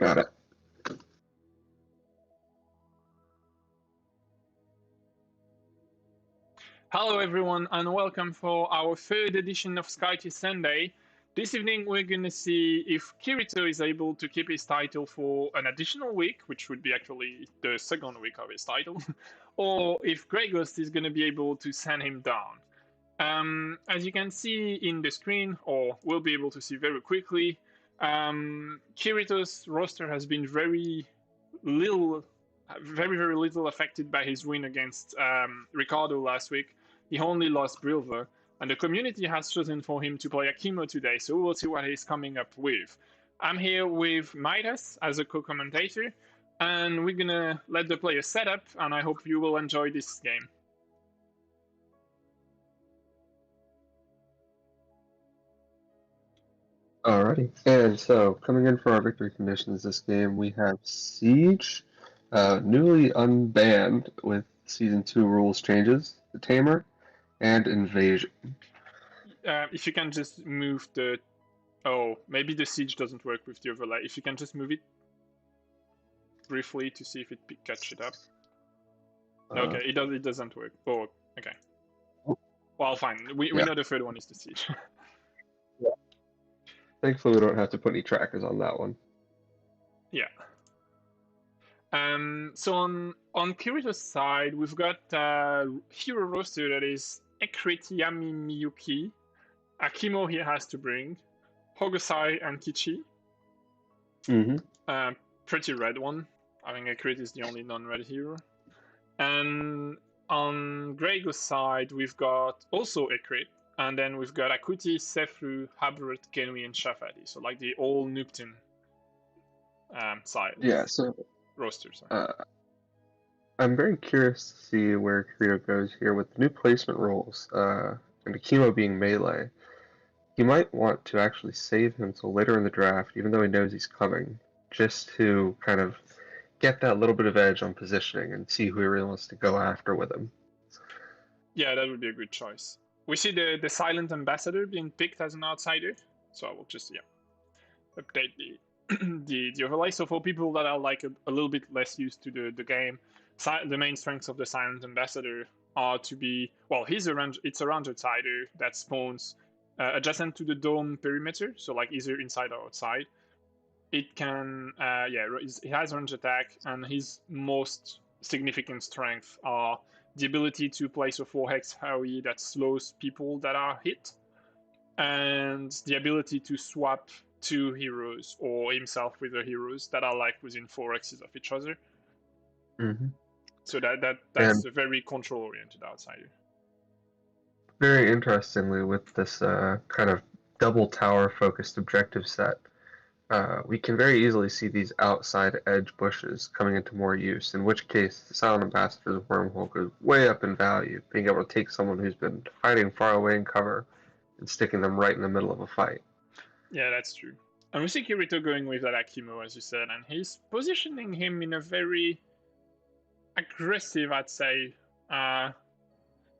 Got it. Hello everyone and welcome for our third edition of Skytear Sunday. This evening we're going to see if Kirito is able to keep his title for an additional week, which would be actually the second week of his title, or if GrayGhost is going to be able to send him down. As you can see in the screen, or we'll be able to see very quickly, Kirito's roster has been very little affected by his win against Ricardo last week. He only lost Brilver, and the community has chosen for him to play Akimo today, so we'll see what he's coming up with. I'm here with Mathais as a co-commentator, and we're gonna let the players set up, and I hope you will enjoy this game. Alrighty, and so coming in for our victory conditions this game, we have Siege, newly unbanned with Season 2 rules changes, the Tamer, and Invasion. If you can just move the... Oh, maybe the siege doesn't work with the overlay. If you can just move it briefly to see if it catches it up. Okay, it doesn't work. Oh, okay. Well, fine. We know the third one is the siege. Yeah. Thankfully, we don't have to put any trackers on that one. Yeah. So on Kirito's side, we've got hero roster that is Ekriti, Yami, Miyuki. Akimo he has to bring. Hogosai and Kichi. Mm-hmm. Pretty red one. I think Ekriti is the only non-red hero. And on GrayGhost side, we've got also Ekrit. And then we've got Akuti, Sefru, Habrat, Genui, and Shafati. So like the all Nupton side. Yeah, so rosters. I'm very curious to see where Kirito goes here with the new placement rules, and Akimo being melee. He might want to actually save him till later in the draft, even though he knows he's coming, just to kind of get that little bit of edge on positioning and see who he really wants to go after with him. Yeah, that would be a good choice. We see the Silent Ambassador being picked as an outsider, so I will just update the overlay. So for people that are like a little bit less used to the game, the main strengths of the Silent Ambassador are to be, well, it's a range outsider that spawns adjacent to the dome perimeter, so like either inside or outside. It can, it has range attack, and his most significant strengths are the ability to place a 4-hex AoE that slows people that are hit, and the ability to swap two heroes or himself with the heroes that are like within 4 hexes of each other. Mm-hmm. So that's a very control-oriented outsider. Very interestingly, with this kind of double tower-focused objective set, we can very easily see these outside edge bushes coming into more use, in which case the Silent Ambassador's wormhole goes way up in value, being able to take someone who's been hiding far away in cover and sticking them right in the middle of a fight. Yeah, that's true. And we see Kirito going with that Akimo, as you said, and he's positioning him in a very aggressive, I'd say,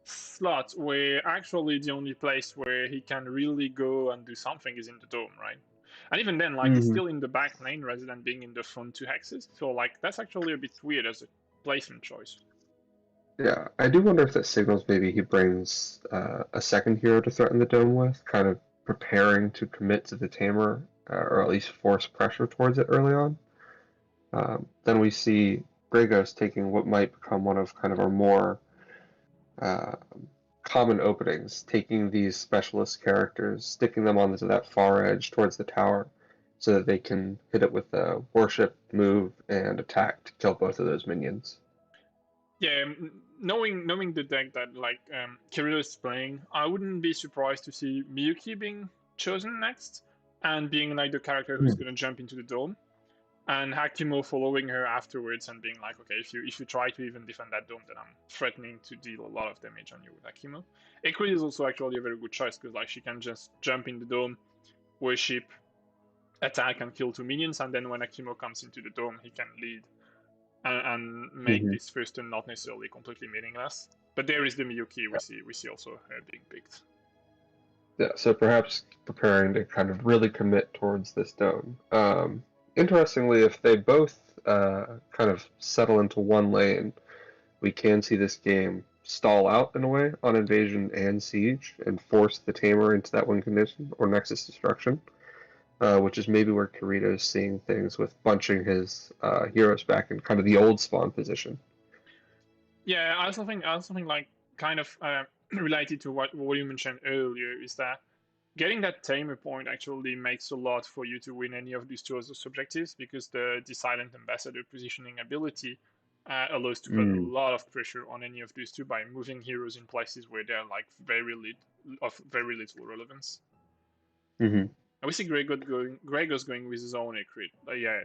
slot where actually the only place where he can really go and do something is in the dome, right? And even then, like, he's still in the back lane rather than being in the front 2 hexes. So, like, that's actually a bit weird as a placement choice. Yeah, I do wonder if that signals maybe he brings a second hero to threaten the dome with, kind of preparing to commit to the Tamer, or at least force pressure towards it early on. Then we see GrayGhost taking what might become one of kind of our more common openings, taking these specialist characters, sticking them onto that far edge towards the tower, so that they can hit it with a worship, move, and attack to kill both of those minions. Yeah, knowing the deck that like Kirito is playing, I wouldn't be surprised to see Miyuki being chosen next and being like the character who's gonna jump into the dome, and Hakimo following her afterwards and being like, okay, if you try to even defend that dome, then I'm threatening to deal a lot of damage on you with Hakimo. Ekrid is also actually a very good choice because like she can just jump in the dome, worship, attack, and kill 2 minions, and then when Akimo comes into the dome, he can lead and make this first turn not necessarily completely meaningless. But there is the Miyuki we see also her being picked. Yeah, so perhaps preparing to kind of really commit towards this dome. Interestingly, if they both kind of settle into one lane, we can see this game stall out in a way on invasion and siege and force the tamer into that win condition or nexus destruction, which is maybe where Kirito is seeing things with bunching his heroes back in kind of the old spawn position. Yeah, I also think like kind of related to what you mentioned earlier is that getting that tamer point actually makes a lot for you to win any of these two other objectives because the silent ambassador positioning ability allows to put a Mm. lot of pressure on any of these two by moving heroes in places where they're like very little relevance. Hmm. And we see GrayGhost going with his own crit. Yeah,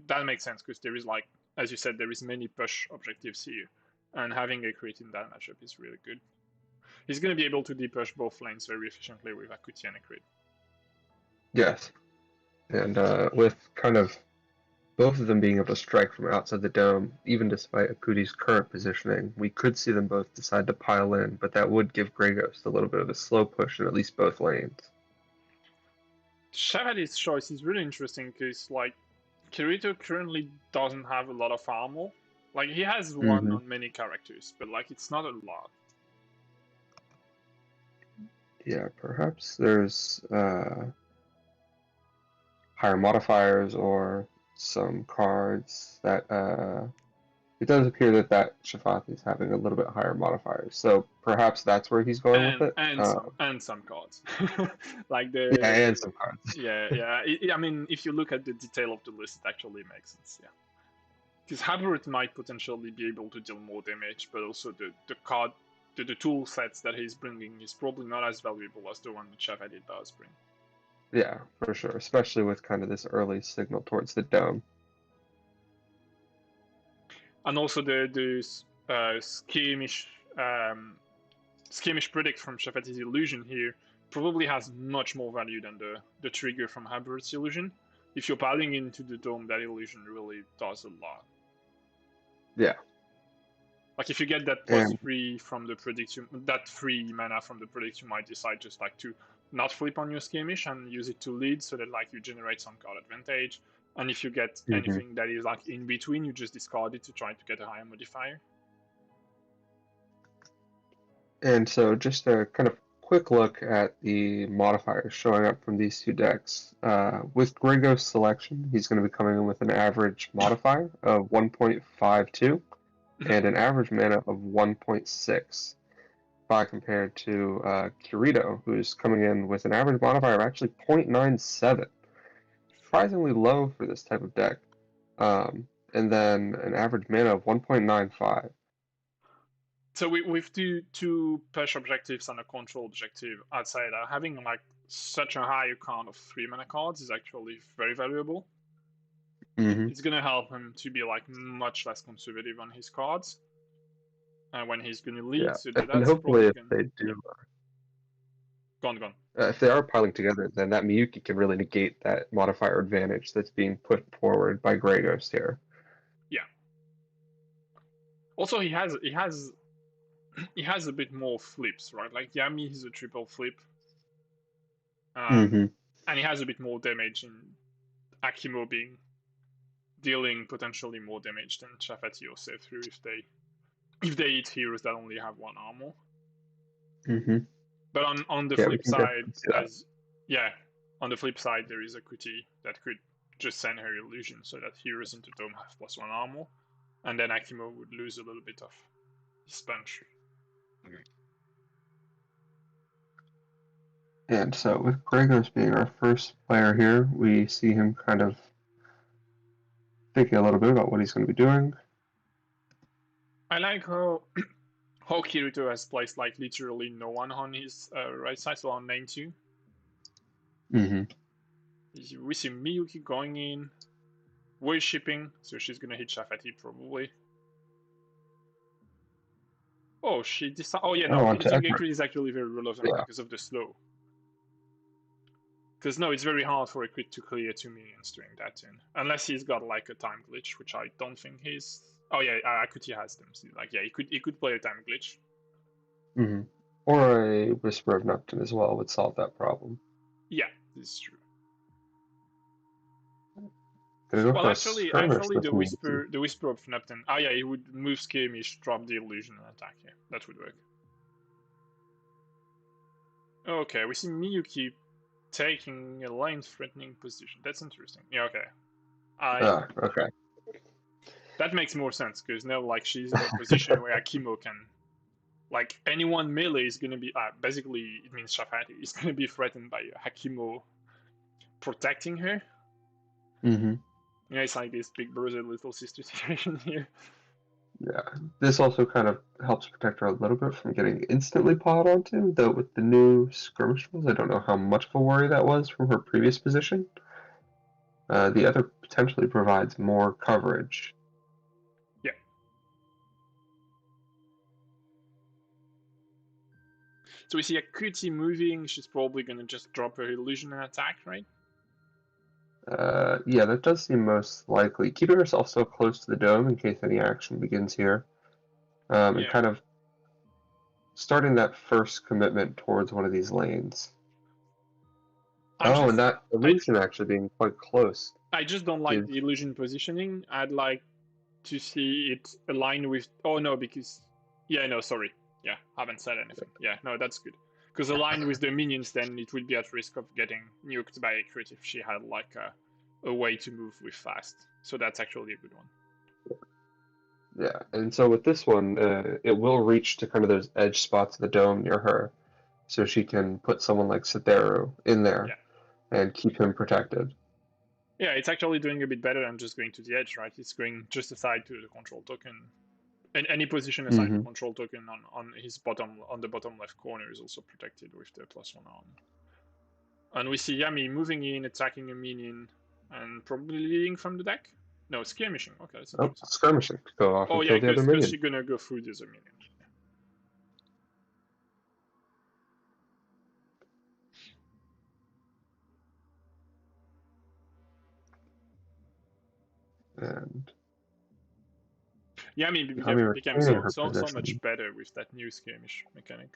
that makes sense because there is like, as you said, there is many push objectives here, and having a crit in that matchup is really good. He's going to be able to depush both lanes very efficiently with Acuti and a crit. Yes, and with kind of both of them being able to strike from outside the dome, even despite Akuti's current positioning, we could see them both decide to pile in, but that would give Grey Ghost a little bit of a slow push in at least both lanes. Shavadi's choice is really interesting because like Kirito currently doesn't have a lot of armor. Like he has one Hmm. on many characters, but like it's not a lot. Yeah, perhaps there's higher modifiers or some cards that it does appear that Shafati is having a little bit higher modifiers, so perhaps that's where he's going with and it. and some and some cards like Yeah, the and some cards. yeah. I mean, if you look at the detail of the list, it actually makes sense. Yeah, because Habert might potentially be able to deal more damage, but also the tool sets that he's bringing is probably not as valuable as the one that Shavadi does bring. Yeah, for sure, especially with kind of this early signal towards the dome. And also the um, skirmish predict from Shafati's illusion here probably has much more value than the trigger from Habert's illusion. If you're piling into the dome, that illusion really does a lot. Yeah, Like if you get that plus and 3 from the predict, that 3 mana from the predict, you might decide just like to not flip on your skirmish and use it to lead, so that like you generate some card advantage. And if you get mhm. anything that is like in between, you just discard it to try to get a higher modifier. And so just a kind of quick look at the modifiers showing up from these two decks. With Grigos selection, he's going to be coming in with an average modifier of 1.52 and an average mana of 1.6, by compared to Kirito, who's coming in with an average modifier of actually 0.97. Surprisingly low for this type of deck. And then an average mana of 1.95. So with two push objectives and a control objective outside, having like such a high count of 3 mana cards is actually very valuable. Hmm. It's gonna help him to be like much less conservative on his cards when he's gonna lead. Yeah, So and that's hopefully probably if gonna, they yeah, do gone. if they are piling together, then that Miyuki can really negate that modifier advantage that's being put forward by Grey Ghost here. Yeah. Also, he has a bit more flips, right? Like Yami is a triple flip, um, Hmm. and he has a bit more damage in Akimo being dealing potentially more damage than Chafati or Save Through if they hit heroes that only have one armor. Hmm. But on the Yeah, we flip can side, definitely see that. as yeah, on the flip side, there is a Kuti that could just send her illusion so that heroes into Dome have +1 armor, and then Akimo would lose a little bit of his punch. And so with Grey Ghost being our first player here, we see him kind of thinking a little bit about what he's going to be doing. I like how Kirito has placed like literally no one on his right side, so on lane 2. Hmm. We see Miyuki going in, worshipping, so she's gonna hit Shafati probably. Oh, she decided. Oh yeah, Oh, no, on to hitting a Echo. crit is actually very relevant Yeah. because of the slow. Because no, it's very hard for a crit to clear 2 minions during that turn, unless he's got like a time glitch, which I don't think he's. Oh yeah, Akuti has them. So, like yeah, he could play a time glitch. Hmm. Or a Whisper of Neptune as well would solve that problem. Yeah, this is true. Gonna go Well, for a skirmish actually, with me. the whisper of Neptune. Ah, yeah, he would move skirmish, drop the illusion, and attack. Yeah, that would work. Okay, we see Miyuki taking a lane-threatening position. That's interesting. Yeah, okay. Okay. That makes more sense because now, like, she's in a position where Akimo can, like, anyone melee is gonna be. Basically, it means Shafati is gonna be threatened by Akimo protecting her. Mm-hmm. Yeah, it's like this big brother, little sister situation here. Yeah. This also kind of helps protect her a little bit from getting instantly pawed onto, though with the new skirmish rules, I don't know how much of a worry that was from her previous position. The other potentially provides more coverage. Yeah. So we see Akuti moving. She's probably gonna just drop her illusion and attack, right? Yeah, that does seem most likely. Keeping herself so close to the dome in case any action begins here. And Yeah. kind of starting that first commitment towards one of these lanes. And that illusion actually being quite close. I just don't like the illusion positioning. I'd like to see it aligned with. Oh no, because no, sorry. Yeah, haven't said anything. Yeah, no, that's good. Because aligned with the minions, then it would be at risk of getting nuked by a crit if she had like a way to move with fast. So that's actually a good one. Yeah, and so with this one, it will reach to kind of those edge spots of the dome near her, so she can put someone like Cytheru in there and keep him protected. Yeah, it's actually doing a bit better than just going to the edge, right? It's going just aside to the control token. And any position aside the control token on his bottom, on the bottom left corner, is also protected with the +1 on. And we see Yami moving in, attacking a minion, and probably leading from the deck. No, skirmishing. Okay, that's interesting. Skirmishing to go off and kill the other minion. Because she's gonna go through the other minion. And Yami became so much better with that new skirmish mechanic.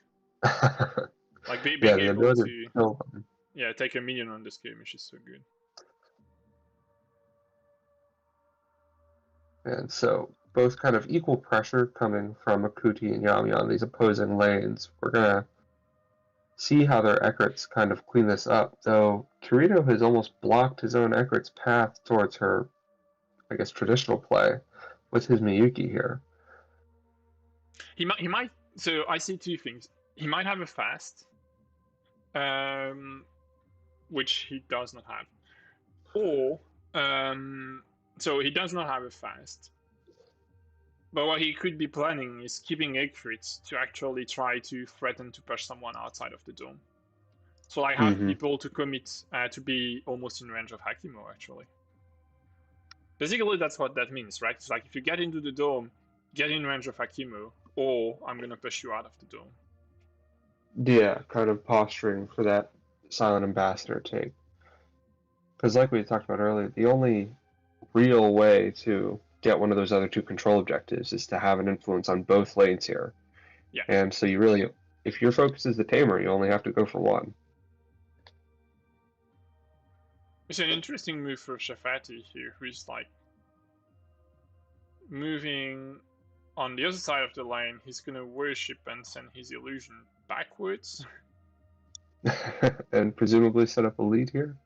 Like being able to take a minion on the skirmish is so good. And so both kind of equal pressure coming from Akuti and Yami on these opposing lanes. We're gonna see how their Ekrits kind of clean this up, though Kirito has almost blocked his own Ekrit's path towards her, I guess, traditional play with his Miyuki here. He might. So I see two things. He might have a fast, which he does not have, or so he does not have a fast. But what he could be planning is keeping Ekrits to actually try to threaten to push someone outside of the dome. So I have people to commit to be almost in range of Hakimo, actually. Basically, that's what that means, right? It's like if you get into the dome, get in range of Hakimo, or I'm going to push you out of the dome. Yeah, kind of posturing for that Silent Ambassador take. Because like we talked about earlier, the only real way to get one of those other two control objectives is to have an influence on both lanes here. Yeah. And so you really, if your focus is the Tamer, you only have to go for one. It's an interesting move for Shafati here, who's like moving on the other side of the lane. He's gonna worship and send his illusion backwards. And presumably set up a lead here?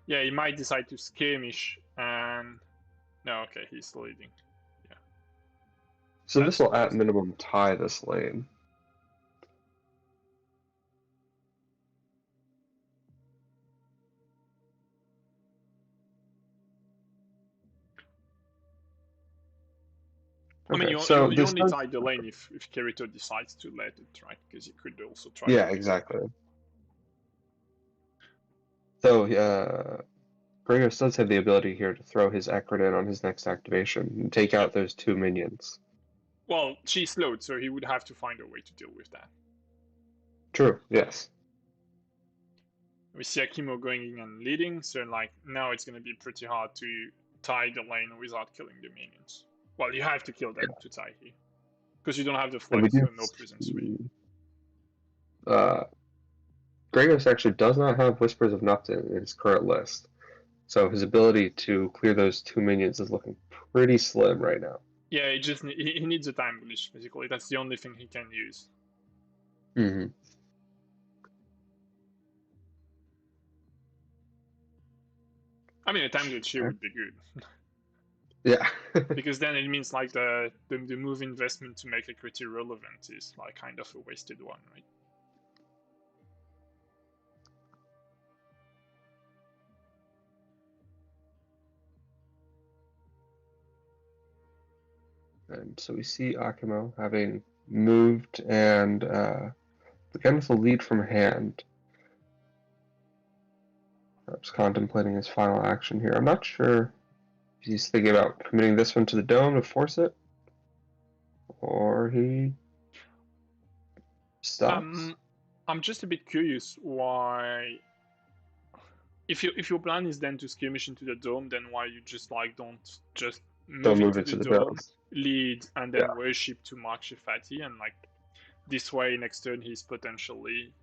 Yeah, he might decide to skirmish and... No, okay, he's leading. Yeah. So this will at minimum tie this lane. Okay, I mean, you only tie the lane if Kirito decides to let it, right? Because he could also try. Yeah, exactly. So, GrayGhost does have the ability here to throw his Ekrit in on his next activation and take out those two minions. Well, she's slowed, so he would have to find a way to deal with that. True, yes. We see Akimo going in and leading, so like now it's going to be pretty hard to tie the lane without killing the minions. Well, you have to kill them to tie here. Because you don't have the flex, so no presence really. GrayGhost actually does not have Whispers of Nupton in his current list, so his ability to clear those 2 minions is looking pretty slim right now. Yeah, he needs a time glitch, basically. That's the only thing he can use. Mm-hmm. I mean, a time glitch here would be good. Yeah. Because then it means like the move investment to make a crit irrelevant is like kind of a wasted one, right? And so we see Akimo having moved and begun with a lead from hand. Perhaps contemplating his final action here. I'm not sure if he's thinking about committing this one to the dome to force it, or he stops. I'm just a bit curious why. If your plan is then to skirmish into the dome, then why you just like don't just Don't move move into it the to the dome, dome. lead, and then Yeah. worship to mark Shifati, and like this way next turn he's potentially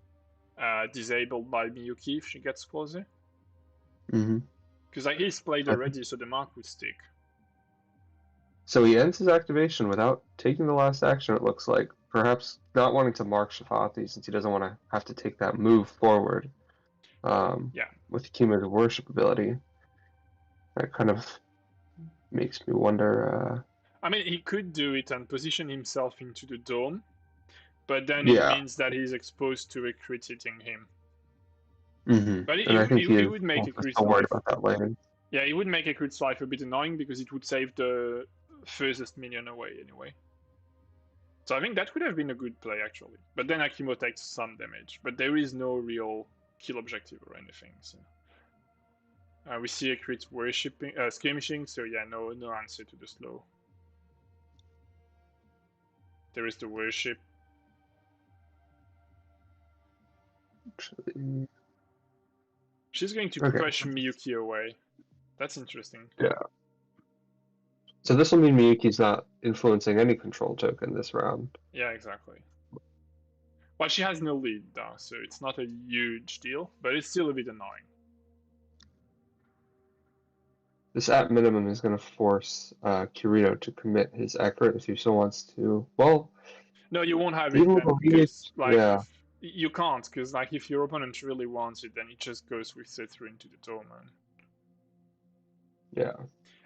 disabled by Miyuki if she gets closer. Mm-hmm. Because like he's played already, so the mark would stick. So he ends his activation without taking the last action, it looks like. Perhaps not wanting to mark Shafati since he doesn't want to have to take that move forward. Yeah. With cumulative worship ability. That kind of makes me wonder. I mean, he could do it and position himself into the dome, but then it Yeah. means that he's exposed to a crit hitting him. Mm-hmm. But And I think he it is would make a also crit still worried life. about that laning. Yeah, it would make a crit life a bit annoying because it would save the furthest minion away anyway. So I think that would have been a good play actually. But then Akimo takes some damage, but there is no real kill objective or anything. So we see a crit worshipping, skirmishing. So yeah, no answer to the slow. There is the worship. Actually, She's going to okay. push Miyuki away. That's interesting. Yeah. So this will mean Miyuki's not influencing any control token this round. Yeah, exactly. Well, she has no lead though, so it's not a huge deal, but it's still a bit annoying. This at minimum is going to force Kirito to commit his accurate if he still wants to. Well, No, you won't have it even with then, a lead, because like yeah, if you can't, because like if your opponent really wants it, then it just goes with Setru into the dome, yeah.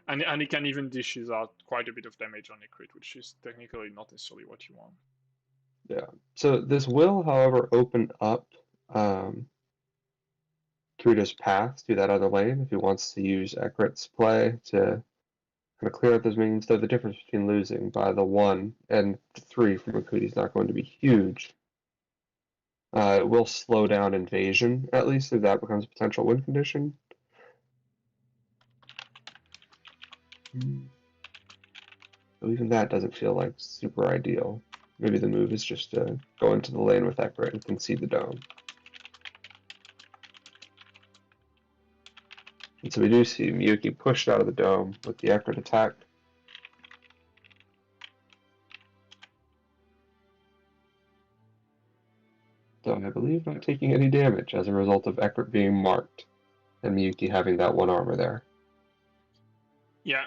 and it can even dishes out quite a bit of damage on a crit, which is technically not necessarily what you want. Yeah. So this will, however, open up Kirito's path to that other lane if he wants to use Ekrit's play to kind of clear out those minions, though the difference between losing by the 1 and the 3 from Akuti is not going to be huge. It will slow down invasion, at least, if that becomes a potential win condition. So even that doesn't feel like super ideal. Maybe the move is just to go into the lane with Ekrit and concede the dome. And so we do see Miyuki pushed out of the dome with the Ekrit attack. So I believe not taking any damage as a result of Ekrit being marked and Miyuki having that 1 armor there. Yeah,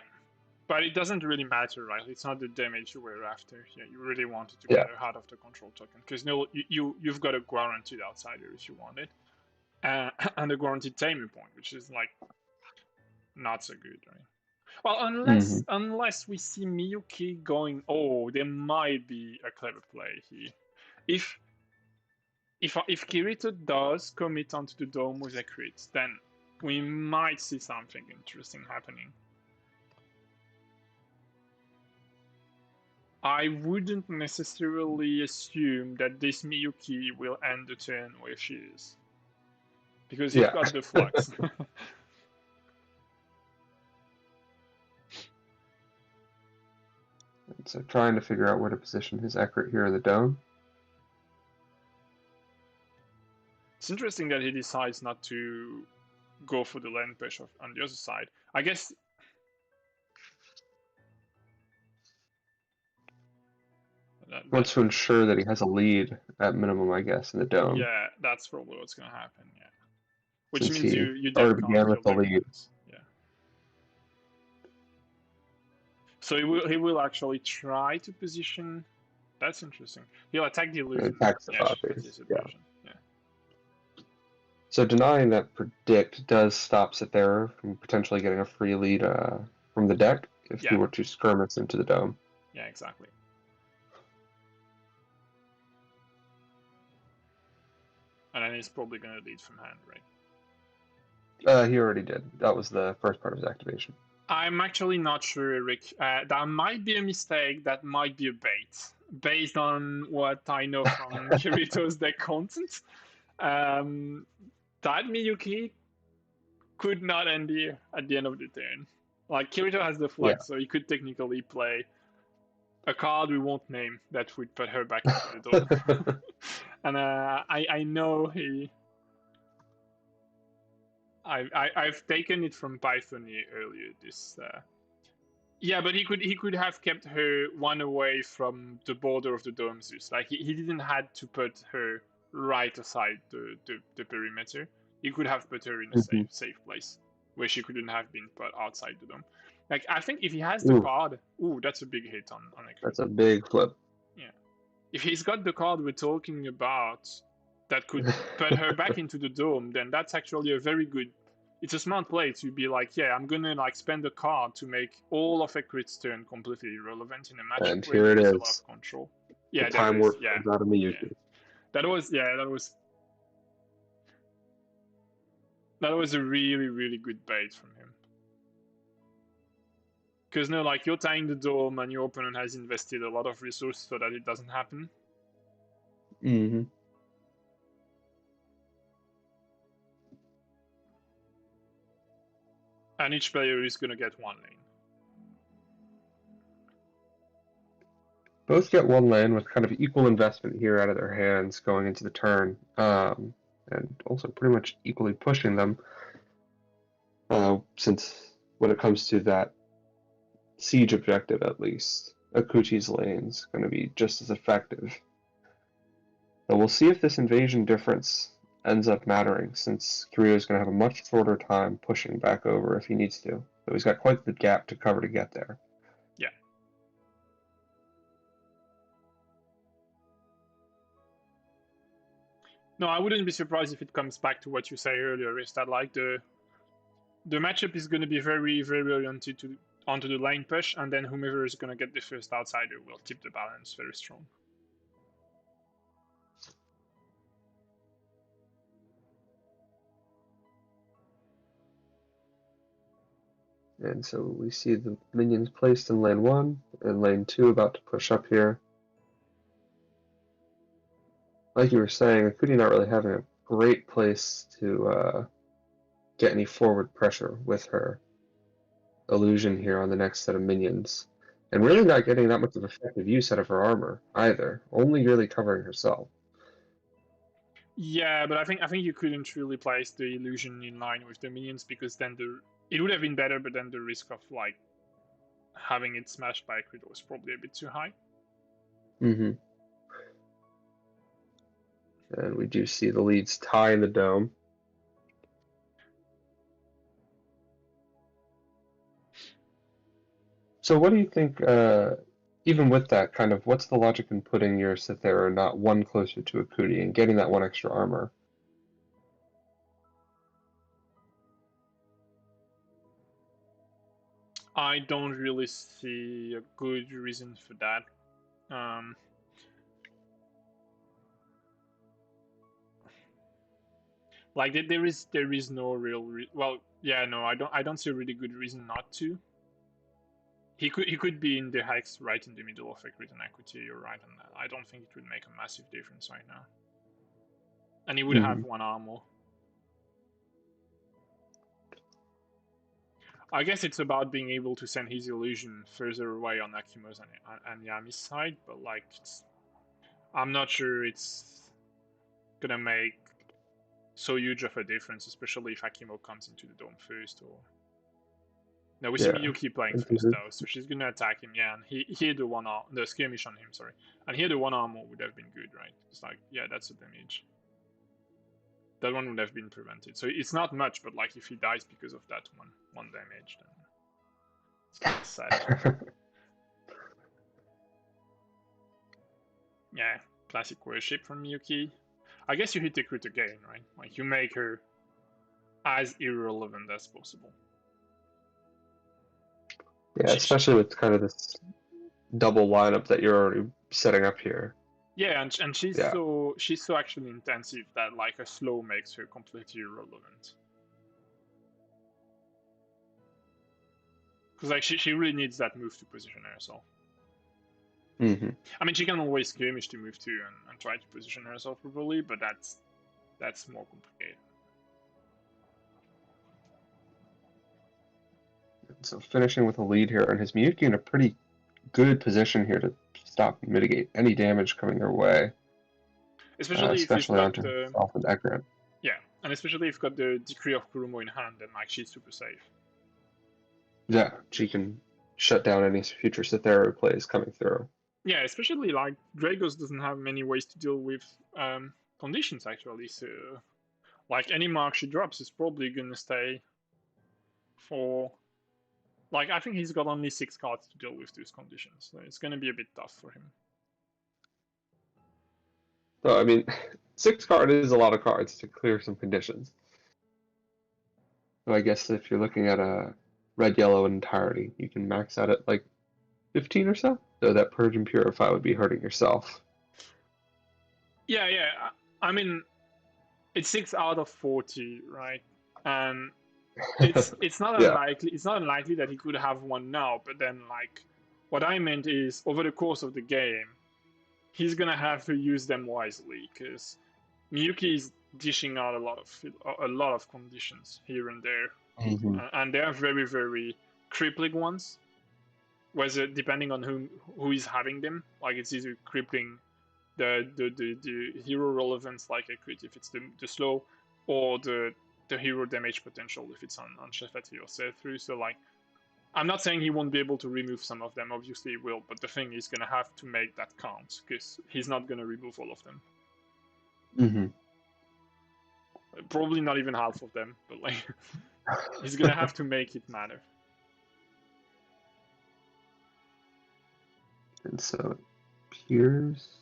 but it doesn't really matter, right? It's not the damage you were after. Yeah, you really wanted to get out of the control token because no, you've got a guaranteed outsider if you want it, and a guaranteed tamer point, which is like not so good, right? Well, unless we see Miyuki going, oh, there might be a clever play here. If Kirito does commit onto the dome with a crit, then we might see something interesting happening. I wouldn't necessarily assume that this Miyuki will end the turn where she is. Because you've got the flux. So trying to figure out where to position his Ekrit here in the dome. It's interesting that he decides not to go for the land push on the other side. I guess Wants to ensure that he has a lead at minimum, I guess, in the dome. Yeah, that's probably what's gonna happen. Yeah, which Since means he you then already can't began with kill the the lead. minions. Yeah. So he will actually try to position. That's interesting. He'll attack the illusion. Attacks the Yeah, Mathais. his Yeah. illusion. Yeah. So denying that predict does stop Scythera from potentially getting a free lead from the deck if he were to skirmish into the dome. Yeah, exactly. And then he's probably going to lead from hand, right? He already did. That was the first part of his activation. I'm actually not sure, Eric. That might be a mistake. That might be a bait, based on what I know from Kirito's deck content. That Miyuki could not end here at the end of the turn. Like, Kirito has the flex, so he could technically play a card we won't name that would put her back into the dome. And I know he. I've taken it from Pythony earlier. This. Yeah, but he could have kept her one away from the border of the dome Zeus. Like he didn't had to put her right aside the perimeter. He could have put her in a safe place where she couldn't have been put outside the dome. Like I think if he has the card, that's a big hit on a That's a big flip. Yeah. If he's got the card we're talking about that could put her back into the dome, then that's actually a very good. It's a smart play to be like, yeah, I'm gonna like spend the card to make all of Ekrit's turn completely irrelevant in a matchup and where here there it is is. a lot of control. Yeah, the time warp yeah, comes out of Miyuki. Yeah. That was a really, really good bait from him. Because no, like you're tying the dome and your opponent has invested a lot of resources so that it doesn't happen. Mm-hmm. And each player is gonna get one lane. Both get one lane with kind of equal investment here out of their hands going into the turn, and also pretty much equally pushing them. Since when it comes to that siege objective, at least, Akuti's lane's going to be just as effective. But we'll see if this invasion difference ends up mattering, since Kirito's going to have a much shorter time pushing back over if he needs to. So he's got quite the gap to cover to get there. Yeah. No, I wouldn't be surprised if it comes back to what you say earlier, is that like the matchup is going to be very, very oriented onto the lane push, and then whomever is going to get the first outsider will keep the balance very strong. And so we see the minions placed in lane 1 and lane 2 about to push up here. Like you were saying, Akuti not really having a great place to get any forward pressure with her illusion here on the next set of minions. And really not getting that much of effective use out of her armor either, only really covering herself. Yeah, but I think you couldn't really place the illusion in line with the minions, because then it would have been better, but then the risk of like having it smashed by Kirito was probably a bit too high. Mm-hmm. And we do see the leads tie in the dome. So what do you think, even with that, kind of, what's the logic in putting your Scythera not one closer to Akuti and getting that one extra armor? I don't really see a good reason for that. Like there is no real well, yeah, no, I don't see a really good reason not to. He could be in the hex right in the middle of Ekrit and Equity. You're right on that. I don't think it would make a massive difference right now. And he would have one armor. I guess it's about being able to send his illusion further away on Akimo's and Yami's side, but like, I'm not sure it's gonna make so huge of a difference, especially if Akimo comes into the dome first. Or No, we see Yeah. Miyuki playing And first though, so she's gonna attack him. Yeah, and he had the skirmish on him. Sorry, and here the one armor would have been good, right? It's like, yeah, that's a damage. That one would have been prevented. So it's not much, but like if he dies because of that one damage, then it's kind of sad. Yeah, classic worship from Miyuki. I guess you hit the crit again, right? Like you make her as irrelevant as possible. Yeah, especially with kind of this double lineup that you're already setting up here. Yeah, and she's Yeah. so actually intensive that like a slow makes her completely irrelevant. Because like she really needs that move to position herself. Mm-hmm. I mean, she can always skirmish to move to and try to position herself properly, but that's more complicated. So finishing with a lead here, and his Miyuki in a pretty good position here to stop and mitigate any damage coming their way, Especially if you've especially got onto the himself and Egret. yeah, and especially if you've got the Decree of Kurumo in hand, then like she's super safe. Yeah, she can shut down any future Cytherea plays coming through. Yeah, especially like GrayGhost doesn't have many ways to deal with conditions actually. So like any mark she drops is probably gonna stay for like I think he's got only 6 cards to deal with those conditions. So it's gonna be a bit tough for him. So I mean, 6 card is a lot of cards to clear some conditions. So I guess if you're looking at a red yellow entirety, you can max out at like 15 or so. So that purge and purify would be hurting yourself. Yeah, yeah. I mean, it's 6 out of 40, right? And it's not Yeah. unlikely. It's not unlikely that he could have one now. But then, like, what I meant is over the course of the game, he's gonna have to use them wisely because Miyuki is dishing out a lot of conditions here and there, Mm-hmm. and they are very very crippling ones. Whether depending on who is having them, like it's either crippling the hero relevance like a crit if it's the slow, or the hero damage potential if it's on Shefati or Sethru. So like I'm not saying he won't be able to remove some of them, obviously he will, but the thing is gonna have to make that count because he's not gonna remove all of them. Mm-hmm. Probably not even half of them, but like he's gonna have to make it matter. And so it appears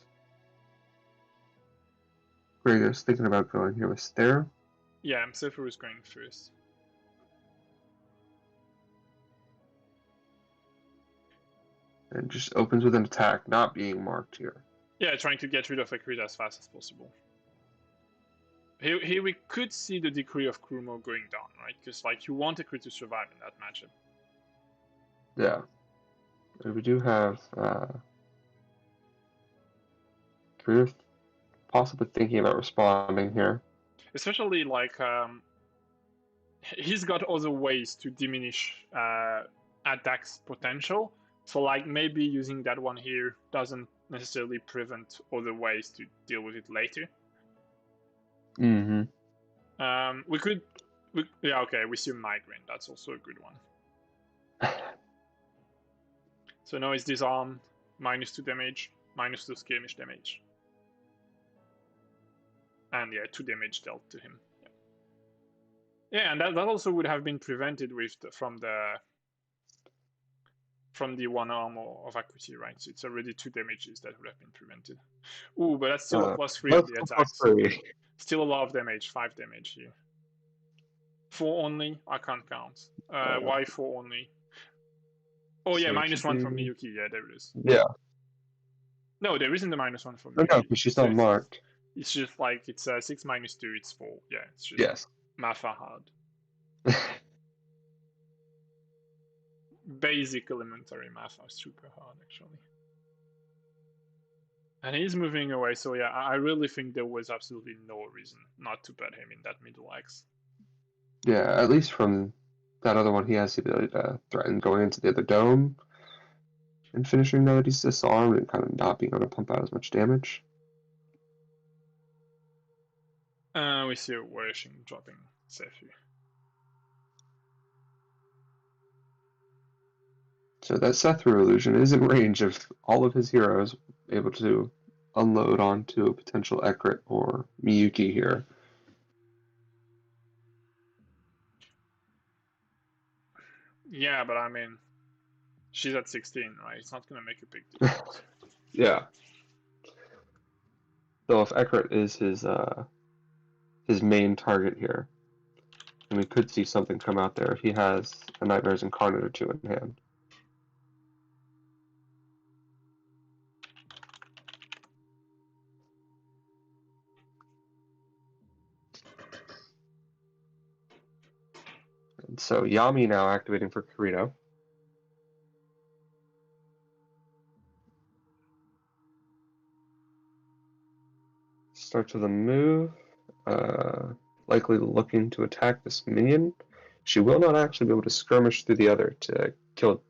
GrayGhost thinking about going here with Stare. Yeah, Sethru is going first. And just opens with an attack not being marked here. Yeah, trying to get rid of a crit as fast as possible. Here we could see the Decree of Kurumo going down, right? Because like you want a crit to survive in that matchup. Yeah. And we do have Kirito possibly thinking about responding here. Especially like he's got other ways to diminish attack's potential. So like maybe using that one here doesn't necessarily prevent other ways to deal with it later. Mm-hmm. Yeah, okay, we see Migraine. That's also a good one. So now it's disarmed, -2 damage, -2 skirmish damage. And yeah, 2 damage dealt to him. Yeah, and that also would have been prevented with from the 1 armor of Acuity, right? So it's already 2 damages that would have been prevented. Ooh, but that's still a +3 on the attack. So still a lot of damage, 5 damage here. 4 only? I can't count. Why 4 only? Oh yeah, -1 from Miyuki. Yeah, there it is. Yeah. No, there isn't a -1 from No, Miyuki. because she's not marked. It's just like it's 6 -2. It's 4. Yeah, it's just Yes. Mathais hard. Basic elementary Mathais super hard actually. And he's moving away, so yeah, I really think there was absolutely no reason not to put him in that middle X. Yeah, at least from that other one, he has the ability to threaten going into the other dome and finishing now that he's disarmed and kind of not being able to pump out as much damage. We see a Washing dropping Sethru. So that Sethru illusion is in range of all of his heroes, able to unload onto a potential Ekrit or Miyuki here. Yeah, but I mean, she's at 16, right? It's not gonna make a big difference. Yeah. So if Ekrit is his main target here, and we could see something come out there if he has a Nightmares Incarnate or two in hand. And so Yami now activating for Kirito. Starts with a move, likely looking to attack this minion. She will not actually be able to skirmish through the other to kill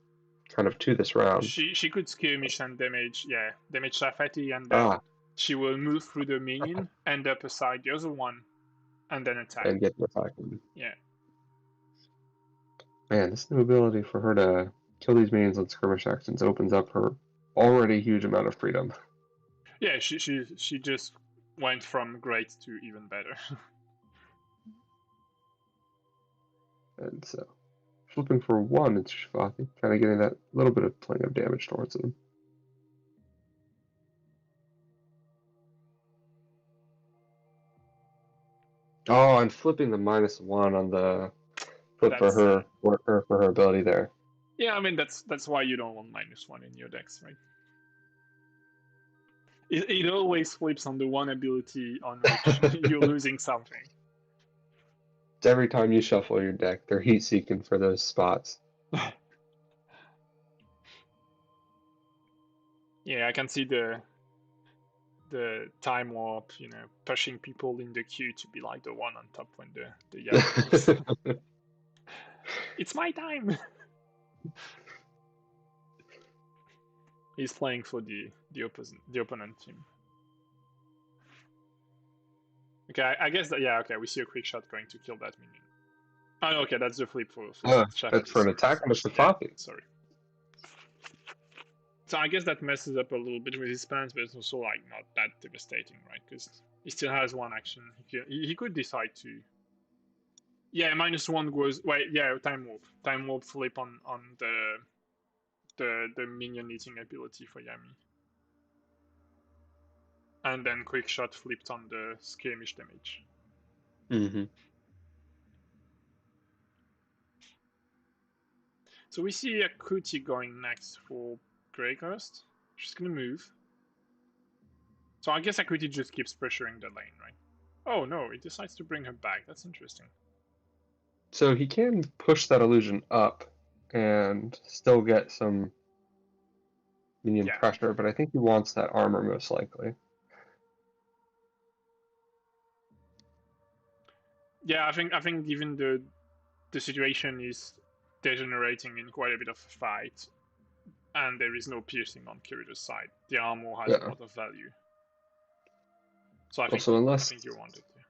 kind of to this round. She could skirmish and damage Shafati, and then she will move through the minion, end up aside the other one, and then attack. And get the attacking. Yeah. Man, this new ability for her to kill these minions on skirmish actions opens up her already huge amount of freedom. Yeah, she just went from great to even better. And so, flipping for one, it's Shafati, kind of getting that little bit of playing of damage towards him. Oh, and flipping the -1 on the flip for her, for her ability there. Yeah, I mean that's why you don't want -1 in your decks, right? It always flips on the one ability on which you're losing something. Every time you shuffle your deck, they're heat seeking for those spots. Yeah, I can see the time warp, pushing people in the queue to be like the one on top when the yellow. It's my time. He's playing for the opponent team. Okay, I guess that, yeah, okay, we see a quick shot going to kill that minion. Oh, okay, that's the flip for that's for an attack on Mr. Coffee. Yeah, sorry. So I guess that messes up a little bit with his plans, but it's also like not that devastating, right? Because he still has one action. He could decide to. Yeah, -1 goes. Wait, yeah, time warp flip on the minion eating ability for Yami, and then quick shot flipped on the skirmish damage. Mm-hmm. So we see Akuti going next for GrayGhost. She's gonna move. So I guess Akuti just keeps pressuring the lane, right? Oh no, he decides to bring her back. That's interesting. So he can push that illusion up and still get some minion pressure, but I think he wants that armor most likely. Yeah, I think given the situation is degenerating in quite a bit of a fight, and there is no piercing on Kirito's side, the armor has a lot of value. So I think you want it. Yeah.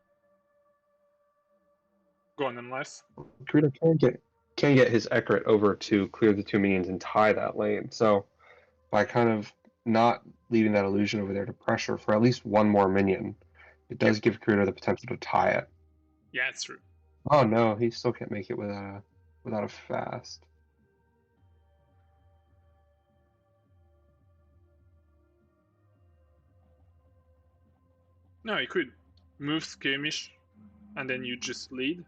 Go on, unless Kirito can get his Ekrit over to clear the two minions and tie that lane. So by kind of not leaving that illusion over there to pressure for at least one more minion, it does give Kirito the potential to tie it. Yeah, it's true. Oh no, he still can't make it without a fast. No, he could move skirmish, and then you just lead,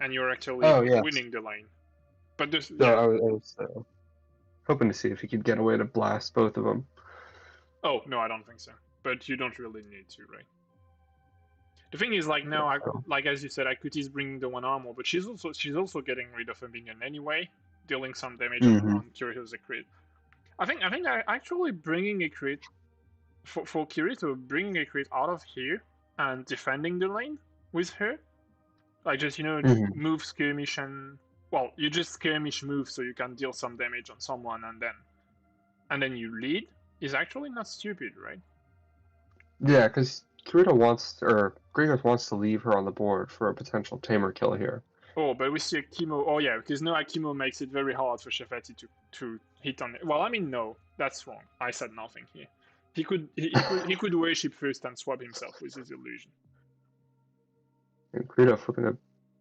and you're actually winning the lane. But this, I was hoping to see if he could get away to blast both of them. Oh no, I don't think so. But you don't really need to, right? The thing is, like now, like as you said, Akuti's bringing the one armor, but she's also getting rid of a minion anyway, dealing some damage on Kirito's crit. I think actually bringing a crit for Kirito, bringing a crit out of here and defending the lane with her, like just move skirmish and you just skirmish move so you can deal some damage on someone and then you lead is actually not stupid, right? Yeah, because Kirito GrayGhost wants to leave her on the board for a potential tamer kill here. Oh, but we see Akimo. Oh yeah, because no Akimo makes it very hard for Shafati to hit on it. Well, I mean no, that's wrong. I said nothing here. He could worship first and swap himself with his illusion. And Kirito flipping a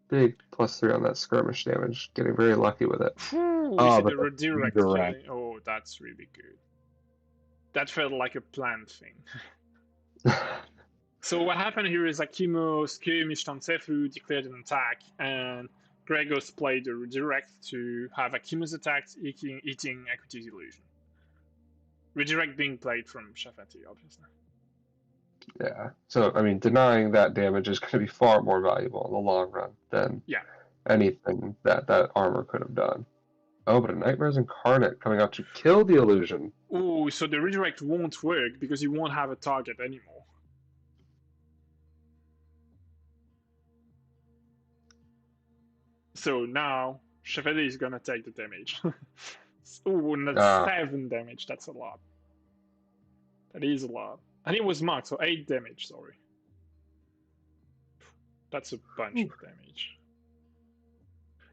big +3 on that skirmish damage, getting very lucky with it. Whew, we Oh, see but the the redirect redirect. killing. Oh, that's really good. That felt like a planned thing. So what happened here is Akimo skirmished on Sefu, declared an attack, and GrayGhost played a redirect to have Akimo's attack eating Equity's illusion. Redirect being played from Shafati, obviously. Yeah. So, I mean, denying that damage is going to be far more valuable in the long run than anything that armor could have done. Oh, but a Nightmare's Incarnate coming out to kill the illusion. Oh, so the redirect won't work because you won't have a target anymore. So now Shafati is gonna take the damage. Oh, and that's 7 damage. That's a lot. That is a lot. And it was marked, so 8 damage, sorry. That's a bunch of damage.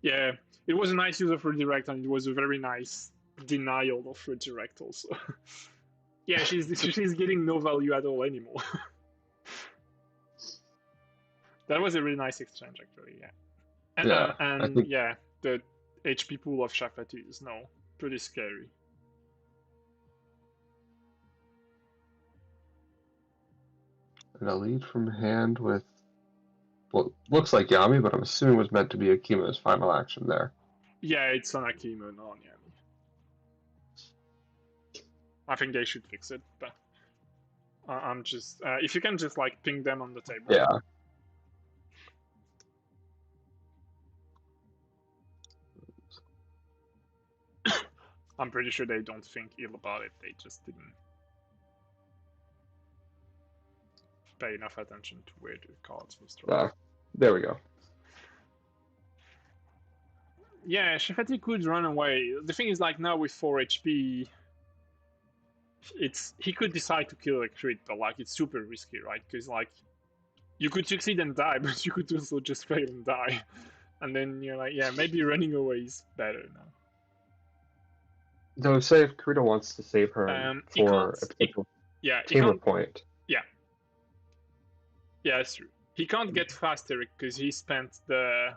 Yeah, it was a nice use of redirect, and it was a very nice denial of redirect also. Yeah, she's getting no value at all anymore. That was a really nice exchange, actually. Yeah, and yeah, the HP pool of Shafati is now pretty scary. And a lead from hand with what looks like Yami, but I'm assuming was meant to be Akimo's final action there. Yeah, it's on Akimo, not on Yami. I think they should fix it, but I'm just if you can just like ping them on the table. Yeah. I'm pretty sure they don't think ill about it. They just didn't pay enough attention to where the cards was thrown. There we go. Yeah, Shafati could run away. The thing is, like now with 4 HP, he could decide to kill a crit, but like it's super risky, right? Because like you could succeed and die, but you could also just fail and die, and then you're like, yeah, maybe running away is better now. Though, say if Kirito wants to save her for a potential tamer point. Yeah, it's true. He can't get fast Eric because he spent the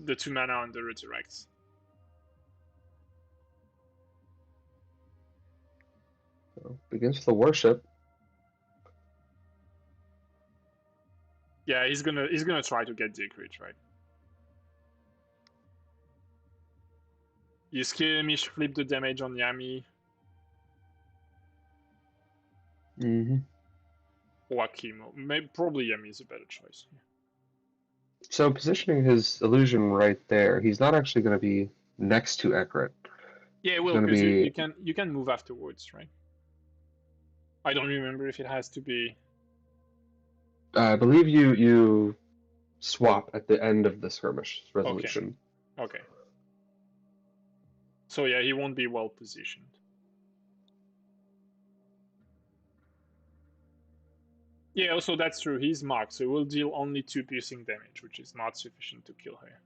2 mana on the resurrects. So begins the worship. Yeah, he's gonna try to get the crit, right? You skirmish, flip the damage on Yami. Or Akimo. Maybe probably Yami is a better choice. So positioning his illusion right there, he's not actually going to be next to Ekrit. Yeah, well, because you can move afterwards, right? I don't remember if it has to be. I believe you swap at the end of the skirmish resolution. Okay. So yeah, he won't be well positioned. Yeah, also that's true. He's marked, so he will deal only 2 piercing damage, which is not sufficient to kill her.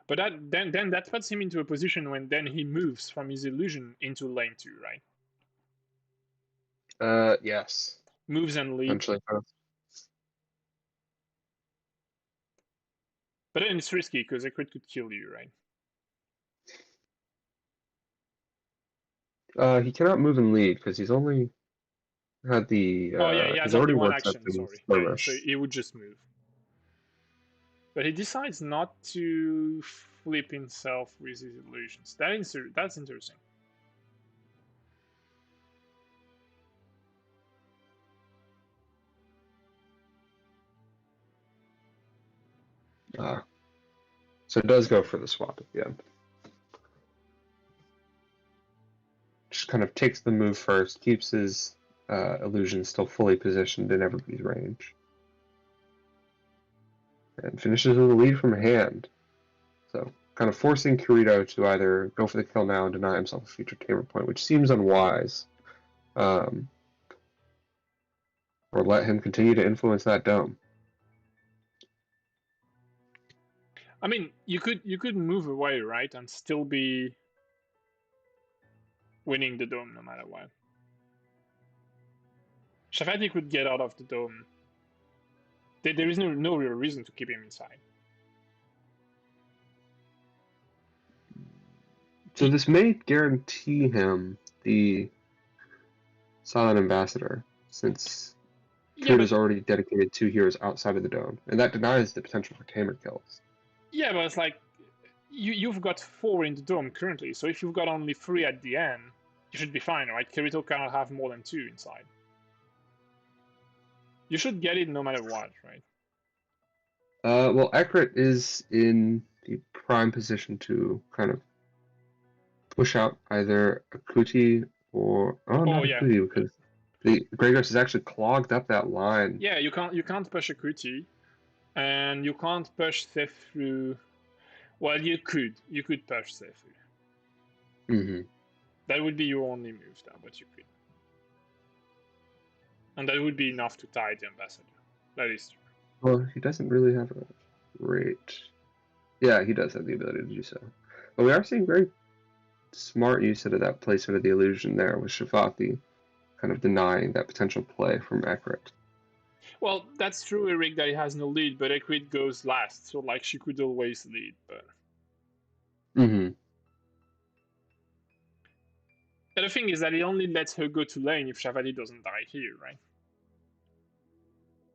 But then that puts him into a position when then he moves from his illusion into lane 2, right? Yes. Moves and lead. But then it's risky because a crit could kill you, right? He cannot move and lead because he's only had the. Oh yeah, he has only 1 action. Sorry, yeah, so he would just move. But he decides not to flip himself with his illusions. That's interesting. So it does go for the swap at the end. Just kind of takes the move first, keeps his illusion still fully positioned in everybody's range. And finishes with a lead from hand. So kind of forcing Kirito to either go for the kill now and deny himself a future tamer point, which seems unwise. Or let him continue to influence that dome. I mean, you could move away, right, and still be winning the dome no matter what. Shafati could get out of the dome. There is no real reason to keep him inside. So this may guarantee him the Silent Ambassador, since Kirito's already dedicated 2 heroes outside of the dome, and that denies the potential for tamer kills. Yeah, but it's like you've got 4 in the dome currently, so if you've got only 3 at the end, you should be fine, right? Kirito cannot have more than 2 inside. You should get it no matter what, right? Well, Ekrit is in the prime position to kind of push out either Akuti or not yeah, Akuti, because the GrayGhost has actually clogged up that line. Yeah, you can't push Akuti, and you can't push through. Well, you could push through. Mm-hmm. That would be your only move, though, but you could, and that would be enough to tie the ambassador. That is true. Well, he doesn't really have a great. Yeah, he does have the ability to do so. But we are seeing very smart use of that placement of the illusion there, with Shafati kind of denying that potential play from Ekrit. Well, that's true, Eric, that he has no lead, but Ekrit goes last, so like she could always lead. But Mm-hmm. the other thing is that it only lets her go to lane if Shafati doesn't die here, right?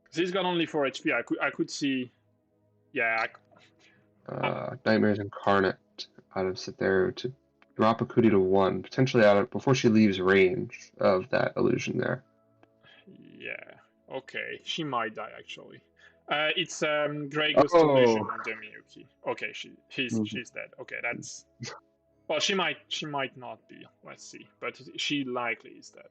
Because he's got only 4 HP. I could see. Yeah. Nightmares Incarnate out of Scyther to drop Akuti to 1, potentially out of before she leaves range of that illusion there. Yeah. Okay. She might die actually. It's GrayGhost illusion on the Miyuki. Okay, she's dead. Okay, that's well. She might not be. Let's see, but she likely is dead.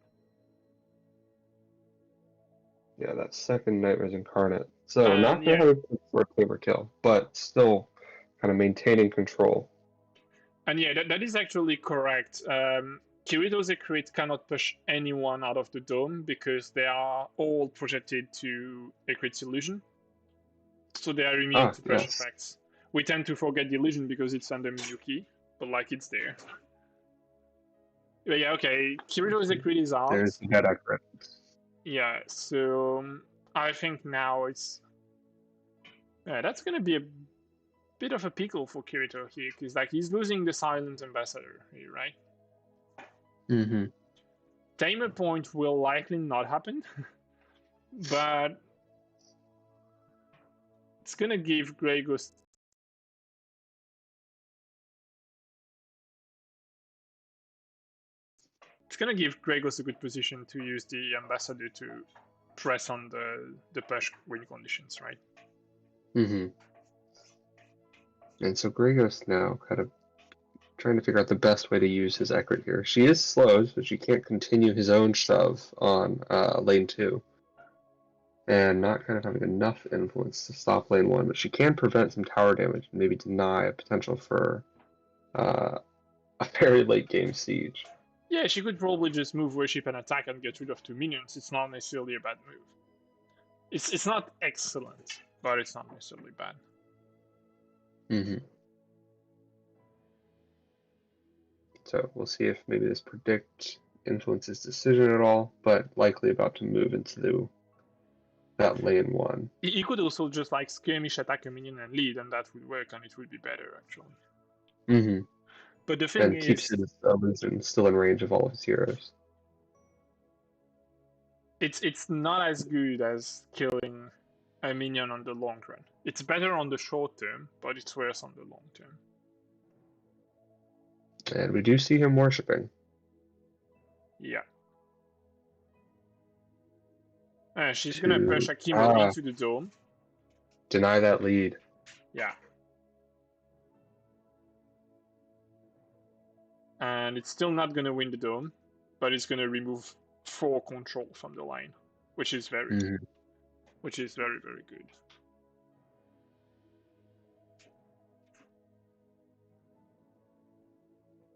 Yeah, that second Nightmares Incarnate. So not gonna have a for a tamer kill, but still kind of maintaining control. And yeah, that is actually correct. Kirito's crit cannot push anyone out of the dome because they are all projected to Ekrit's illusion. So they are immune to push effects. We tend to forget the illusion because it's under Miyuki, but like it's there. But yeah, okay. Kirito's crit is out. There's the dead Ekrit. Yeah, so I think now it's that's gonna be a bit of a pickle for Kirito here, because like he's losing the Silent Ambassador here, right? Mm-hmm. Tamer point will likely not happen, but it's gonna give GrayGhost. It's gonna give GrayGhost a good position to use the ambassador to press on the push win conditions, right? Mm-hmm. And so GrayGhost now kind of trying to figure out the best way to use his Ekrit here. She is slowed, so she can't continue his own shove on lane 2. And not kind of having enough influence to stop lane 1, but she can prevent some tower damage and maybe deny a potential for a very late game siege. Yeah, she could probably just move worship and attack and get rid of 2 minions. It's not necessarily a bad move. It's not excellent, but it's not necessarily bad. Mm-hmm. So we'll see if maybe this predict influences decision at all, but likely about to move into that lane 1. He could also just like skirmish attack a minion and lead, and that would work, and it would be better actually. Mm-hmm. But the thing is, keeps his illusion still in range of all of his heroes. It's not as good as killing a minion on the long run. It's better on the short term, but it's worse on the long term. And we do see him worshipping. Yeah. She's gonna push Akimo into the dome. Deny that lead. Yeah. And it's still not gonna win the dome, but it's gonna remove 4 control from the line, which is very good. Which is very, very good.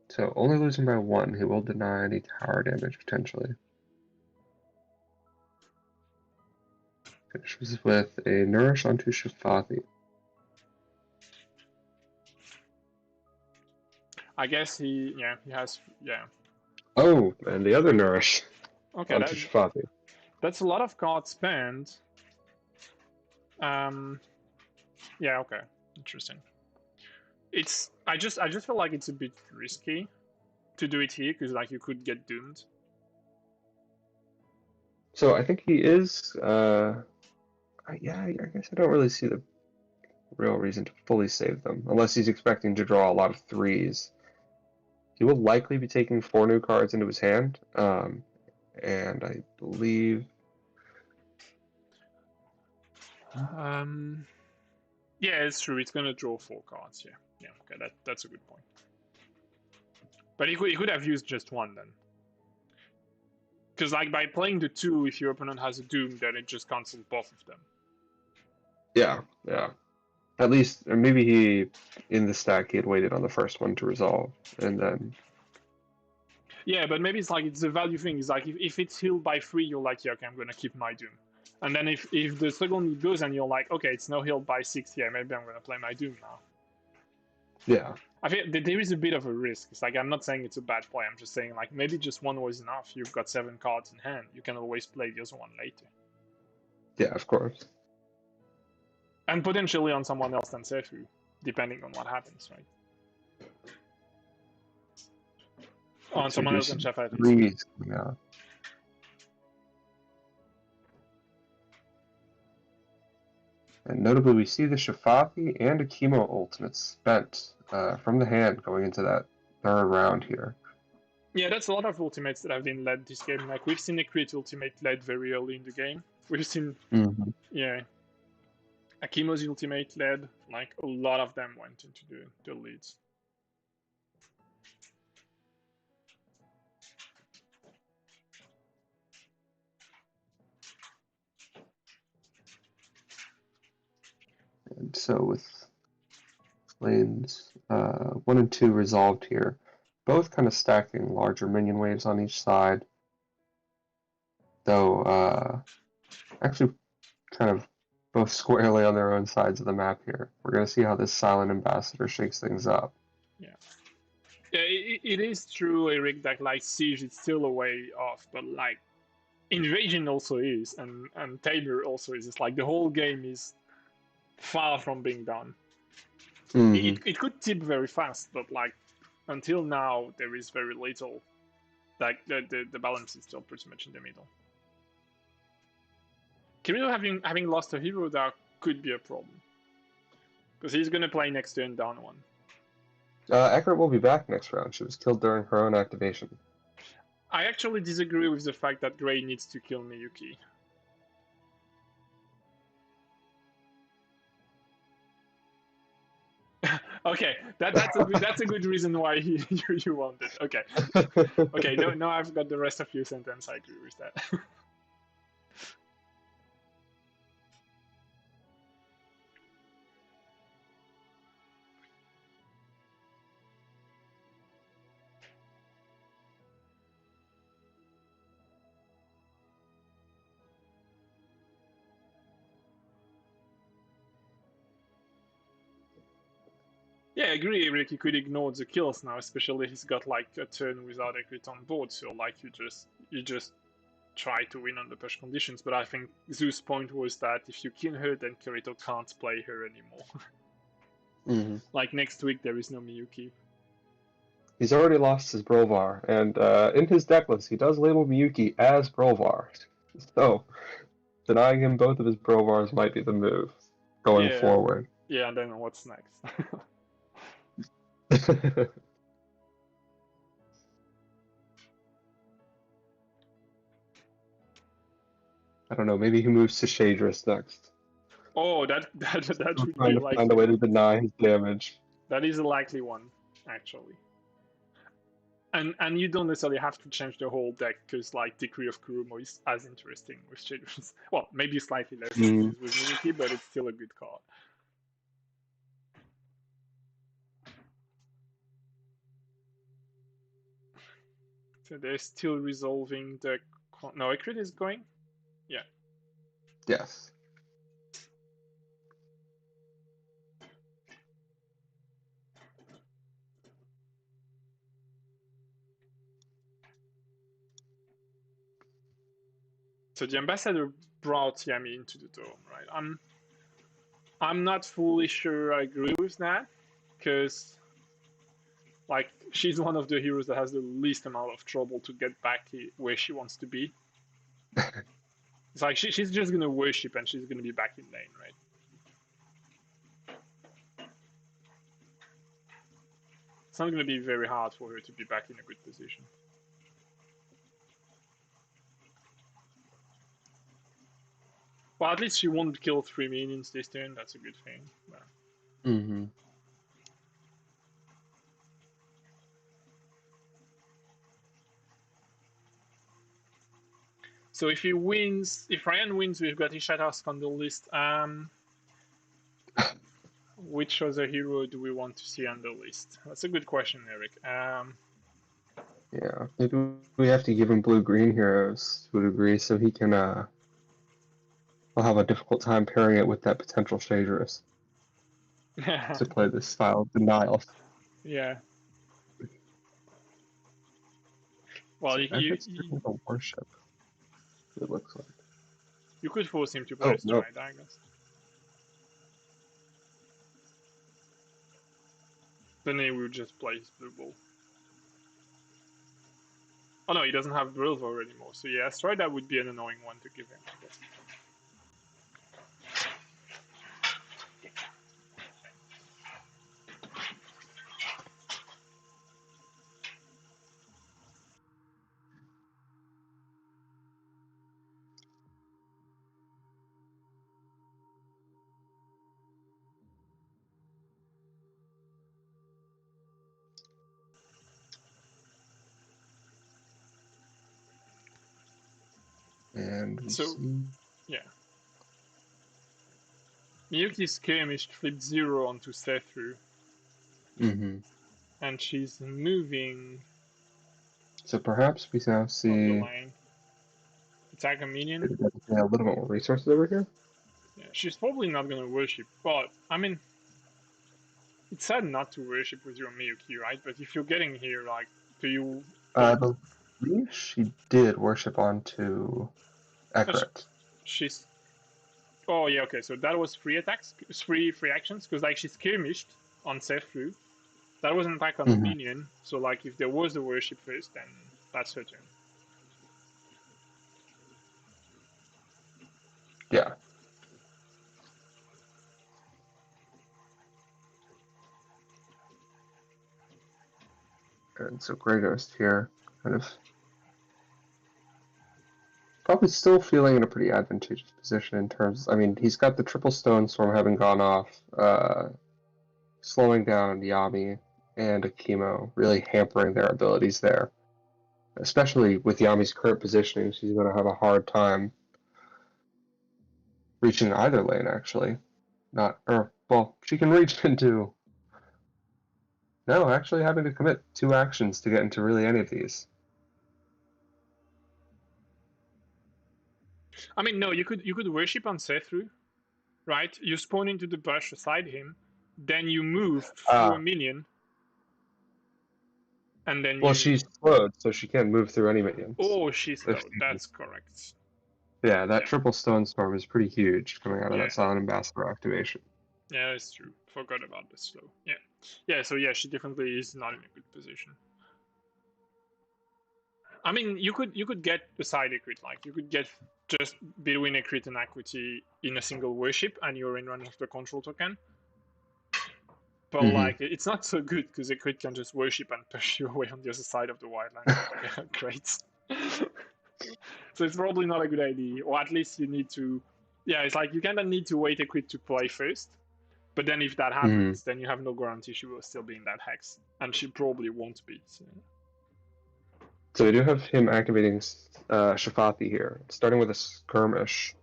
So only losing by 1, he will deny any tower damage potentially. Finishes with a Nourish onto Shafati. I guess he has Oh, and the other nourish Okay, onto Shafati. that's a lot of cards spent. Yeah, okay, interesting. I just feel like it's a bit risky to do it here because like you could get doomed. So I think he is. Yeah, I guess I don't really see the real reason to fully save them unless he's expecting to draw a lot of threes. He will likely be taking 4 new cards into his hand, and I believe. Yeah, it's true. It's gonna draw 4 cards. Yeah. Okay, that's a good point. But he could have used just one then. Because like by playing the 2, if your opponent has a Doom, then it just cancels both of them. Yeah. At least, or maybe in the stack, he had waited on the first one to resolve, and then. Yeah, but maybe it's the value thing. It's like if it's healed by 3, you're like, yeah, okay, I'm gonna keep my Doom. And then if the second goes and you're like, okay, it's now healed by 6, yeah, maybe I'm gonna play my Doom now. Yeah. I think there is a bit of a risk. It's like I'm not saying it's a bad play. I'm just saying like maybe just one was enough. You've got 7 cards in hand. You can always play the other one later. Yeah, of course. And potentially on someone else than Sefu, depending on what happens, right? On someone else than Chef at least. Threes coming out. And notably, we see the Shafathi and a Chemo ultimate spent from the hand going into that third round here. Yeah, that's a lot of ultimates that have been led this game. Like we've seen a crit ultimate led very early in the game. We've seen, yeah, Akimo's ultimate led. Like a lot of them went into the leads. And so with lanes 1 and 2 resolved here, both kind of stacking larger minion waves on each side, though actually kind of both squarely on their own sides of the map here. We're going to see how this Silent Ambassador shakes things up. Yeah. Yeah, it is true, Eric, that like Siege is still a way off, but like Invasion also is, and Tabor also is. It's like the whole game is far from being done. It could tip very fast, but like until now there is very little. Like the balance is still pretty much in the middle. Kirito having lost a hero, that could be a problem because he's gonna play next turn down 1. Ekert will be back next round. She was killed during her own activation. I actually disagree with the fact that Gray needs to kill Miyuki. Okay, that's a good reason why you want it. Okay, okay. No, I've got the rest of your sentence. I agree with that. Yeah, I agree, Eric. You could ignore the kills now, especially he's got like a turn without a crit on board, so like you just try to win under push conditions. But I think Zeus' point was that if you kill her, then Kirito can't play her anymore. Like next week there is no Miyuki. He's already lost his Brovar, and in his deck list he does label Miyuki as Brovar. So denying him both of his Brovars might be the move going forward. Yeah, and then what's next? I don't know. Maybe he moves to Shadris next. Oh, that would trying be to find a way to deny his damage. That is a likely one, actually. And you don't necessarily have to change the whole deck because like Decree of Kurumo is as interesting with Shadris. Well, maybe slightly less with Miyuki, but it's still a good card. So they're still resolving the. No, Acrid is going? Yeah. Yes. So the ambassador brought Yami into the dome, right? I'm not fully sure I agree with that, because like she's one of the heroes that has the least amount of trouble to get back where she wants to be. It's like she's just gonna worship and she's gonna be back in lane, right? It's not gonna be very hard for her to be back in a good position. Well, at least she won't kill 3 minions this turn. That's a good thing. Mm-hmm. So if Ryan wins, we've got Ishata's Scandal list. Which other hero do we want to see on the list? That's a good question, Eric. Yeah, maybe we have to give him blue-green heroes to a degree so he can will have a difficult time pairing it with that potential Shadris to play this style of denial. Yeah. Well, So that's technical worship, it looks like. you could force him to play Oh, a no. stride, I guess. Then he will just play his blue ball. Oh no, he doesn't have Brilvo anymore. So yeah, stride that would be an annoying one to give him, I guess. And we So see... yeah. Miyuki's skirmish flipped 0 onto Sethu. Mm-hmm. And she's moving So perhaps we now on the see lane. Attack a minion. a little bit more resources over here. Yeah, she's probably not gonna worship, but I mean, it's sad not to worship with your Miyuki, right? But if you're getting here, like, do you? I believe she did worship onto Ekret. She's. Oh yeah, okay. So that was free attacks, free actions, because like she skirmished on Sethu. That was an attack on the Mm-hmm. minion. So like, if there was the worship first, then that's her turn. Yeah. And so GrayGhost here, kind of probably still feeling in a pretty advantageous position in terms. I mean, he's got the triple stone storm having gone off, slowing down Yami and Akimo, really hampering their abilities there. Especially with Yami's current positioning, she's going to have a hard time reaching either lane. Actually, not or well, she can reach into. No, actually having to commit 2 actions to get into really any of these. I mean, no, you could worship on Sethu, right? You spawn into the bush beside him, then you move through a minion, and then Well, you. she's slowed, so she can't move through any minions. Oh, she's slow. That's correct. Yeah, that triple stone storm is pretty huge coming out of that Silent Ambassador activation. Yeah, it's true. Forgot about the slow. Yeah. Yeah, so yeah, she definitely is not in a good position. I mean, you could get a side crit, like you could get just between a crit and equity in a single worship, and you're in range of the control token. But like, it's not so good because a crit can just worship and push you away on the other side of the wildland. Great. So it's probably not a good idea, or at least you need to. Yeah, it's like you kind of need to wait a crit to play first. But then if that happens, then you have no guarantee she will still be in that hex, and she probably won't be. So we do have him activating Shafathi here, starting with a skirmish.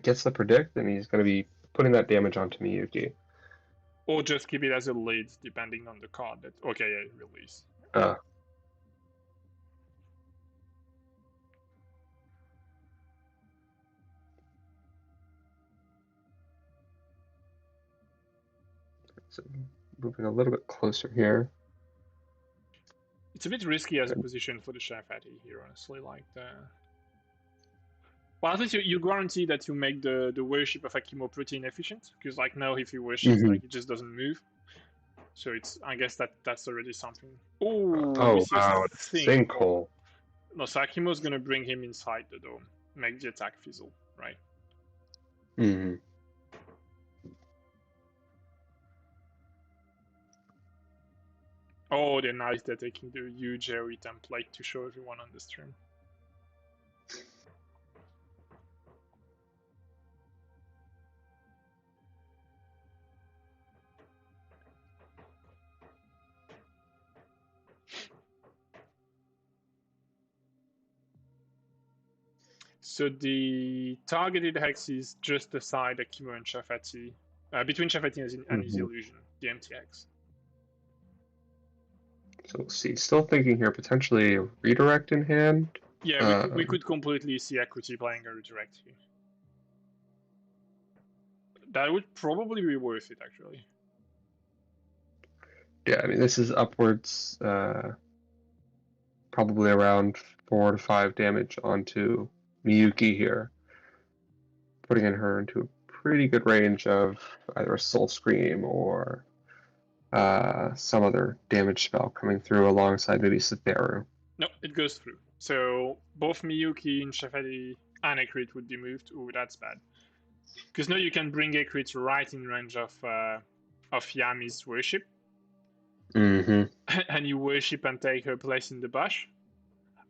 Gets the predict, and he's going to be putting that damage onto Miyuki. Or just keep it as a lead, depending on the card. That okay, yeah, release. So moving a little bit closer here. It's a bit risky as a position for the Shafati here, honestly. Like Well, at least you guarantee that you make the worship of Akimo pretty inefficient, because like now if he worships, Mm-hmm. like it just doesn't move. So I guess that's already something. Oh, we Oh see a wow, sinkhole. sinkhole. No, so Akimo's gonna bring him inside the dome, make the attack fizzle, right? Mm-hmm. Oh, they're nice. They're taking the huge AoE template to show everyone on the stream. So the targeted hex is just aside Akimo and Shafati, between Shafati and his Mm-hmm. illusion, the empty hex. So let's see. Still thinking here, potentially a redirect in hand. Yeah, we could completely see Equity playing a redirect here. That would probably be worth it, actually. Yeah, I mean this is upwards, probably around 4 to 5 damage onto Miyuki here, putting in her into a pretty good range of either a Soul Scream or some other damage spell coming through alongside maybe Satheru. No, it goes through. So both Miyuki and Shafati and Ekrit would be moved. Ooh, that's bad. Because now you can bring Ekrit right in range of Yami's worship. Mm-hmm. And you worship and take her place in the bush.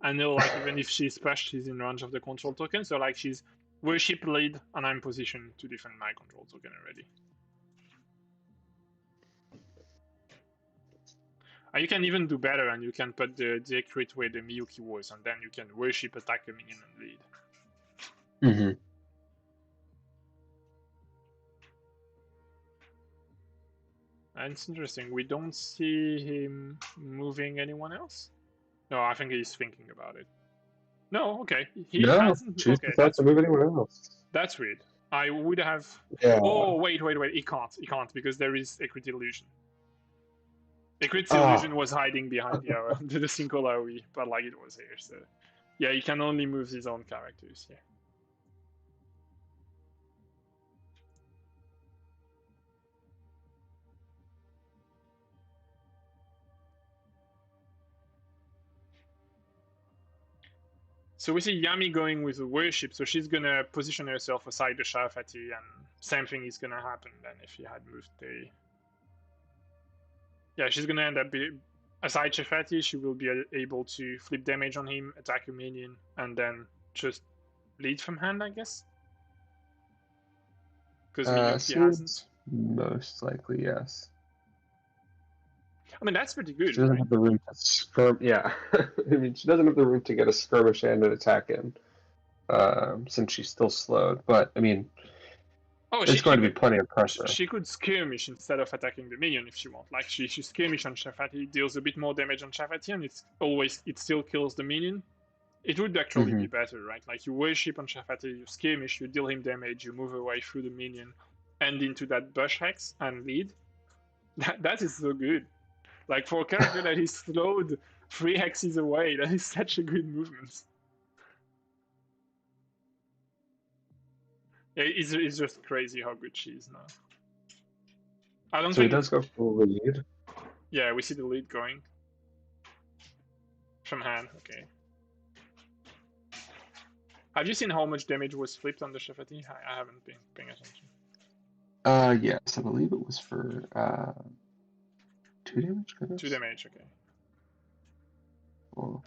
And now, like, even if she's pushed, she's in range of the control token. So, like, she's worship lead, and I'm positioned to defend my control token already. And you can even do better, and you can put the Ekrit where the Miyuki was, and then you can worship, attack a minion, and lead. Mm-hmm. And it's interesting. We don't see him moving anyone else. No, I think he's thinking about it. No, okay. He No, hasn't. choose Okay, not to move anyone else. That's weird. I would have. Yeah. Oh, wait. He can't. He can't because there is Ekrit illusion. Ekrit's illusion was hiding behind the single AoE, but like it was here. So yeah, he can only move his own characters. Yeah. So we see Yami going with the worship, so she's gonna position herself aside the Shafati, and same thing is gonna happen then if he had moved the. Yeah, she's gonna end up aside Shafati. She will be able to flip damage on him, attack a minion, and then just lead from hand, I guess. Because Miyuki hasn't. Most likely, yes. I mean, that's pretty good, She doesn't right? have the room to skirm. Yeah, I mean, she doesn't have the room to get a skirmish and an attack in, since she's still slowed. But I mean, Oh, it's going to be plenty of pressure. she could skirmish instead of attacking the minion if she wants. Like she skirmish on Shafati, deals a bit more damage on Shafati, and it still kills the minion. It would actually be better, right? Like you worship on Shafati, you skirmish, you deal him damage, you move away through the minion, and into that bush hex and lead. That is so good. Like for a character that is slowed 3 hexes away, that is such a good movement. Yeah, it's just crazy how good she is now. I don't So he think does go for the lead. Yeah, we see the lead going from hand. Okay. Have you seen how much damage was flipped on the Shafati? I haven't been paying attention. Yes, I believe it was for 2 damage. 2 damage. Okay. Oh.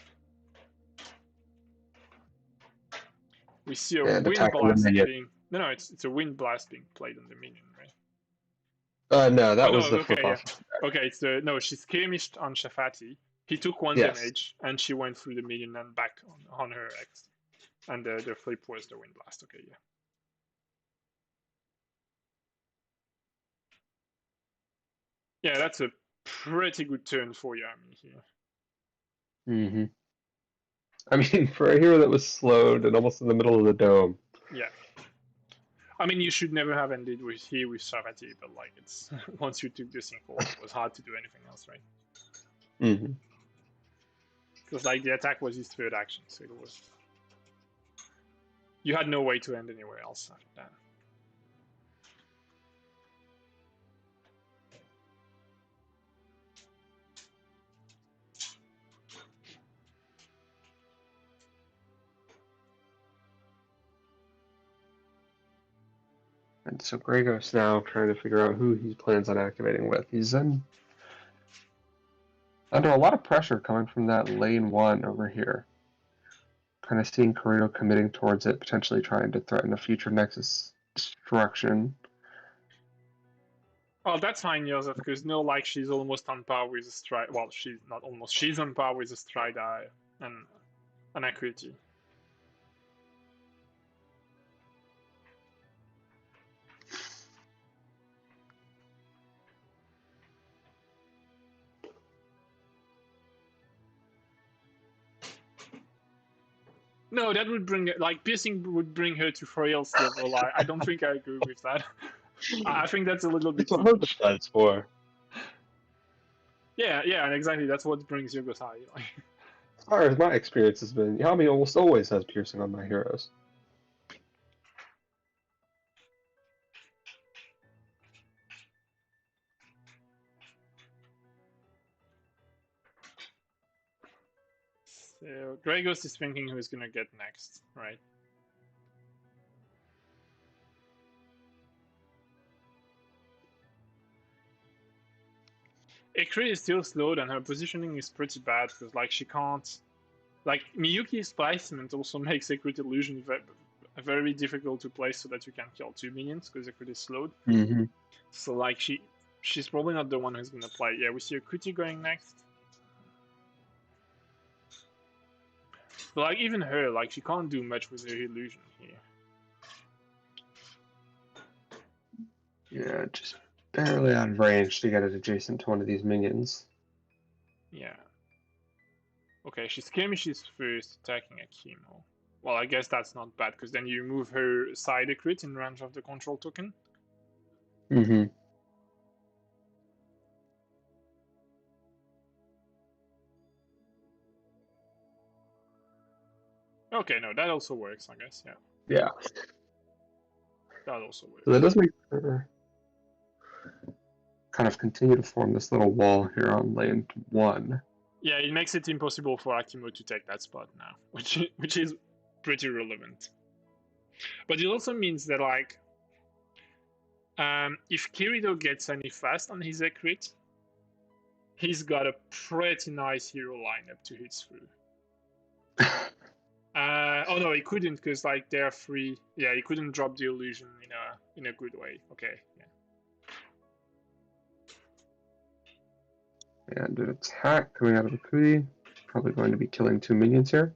We see a wind blast being. No, it's a wind blast being played on the minion, right? No, that was the okay, flip off. Yeah. Okay, it's the no. She skirmished on Shafati. He took 1 damage, and she went through the minion and back on her X. And the flip was the wind blast. Okay, yeah. Yeah, that's a pretty good turn for Yami here. Mm-hmm. I mean, for a hero that was slowed and almost in the middle of the dome. Yeah. I mean, you should never have ended with Shafati, but like it's once you took the sinkhole, it was hard to do anything else, right? Mm-hmm. Because like the attack was his third action, so it was. You had no way to end anywhere else after that. And so GrayGhost now trying to figure out who he plans on activating with. He's under a lot of pressure coming from that lane 1 over here. Kind of seeing Kirito committing towards it, potentially trying to threaten a future Nexus destruction. Oh, that's fine, Joseph, because no, like she's almost on par with a stride. Well, she's not almost. She's on par with a stride and an acuity. No, that would bring like piercing would bring her to frails level. I don't think I agree with that. I think that's a little bit That's too what much. that's for. Yeah, yeah, and exactly that's what brings Yogos high. Like. As far as my experience has been, Yami almost always has piercing on my heroes. So GrayGhost is thinking who's gonna get next, right? Ikri is still slowed and her positioning is pretty bad because like she can't like Miyuki's placement also makes Ikrit illusion very difficult to place so that you can kill 2 minions because Ikrit is slowed. Mm-hmm. So like she's probably not the one who's gonna play. Yeah, we see Akuti going next. But like even her, like she can't do much with her illusion here. Yeah, just barely out of range to get it adjacent to one of these minions. Yeah. Okay, she's skirmishes first, attacking a chemo. Well, I guess that's not bad, because then you move her side a crit in range of the control token. Mm-hmm. Okay, no, that also works, I guess, yeah. Yeah. That also works. So that does make her kind of continue to form this little wall here on lane 1. Yeah, it makes it impossible for Akimo to take that spot now, which is pretty relevant. But it also means that, like, if Kirito gets any fast on his crit, he's got a pretty nice hero lineup to hit through. Oh no, he couldn't because like they're free. Yeah, he couldn't drop the illusion in a good way. Okay, yeah. And an attack coming out of Akuti. Probably going to be killing 2 minions here.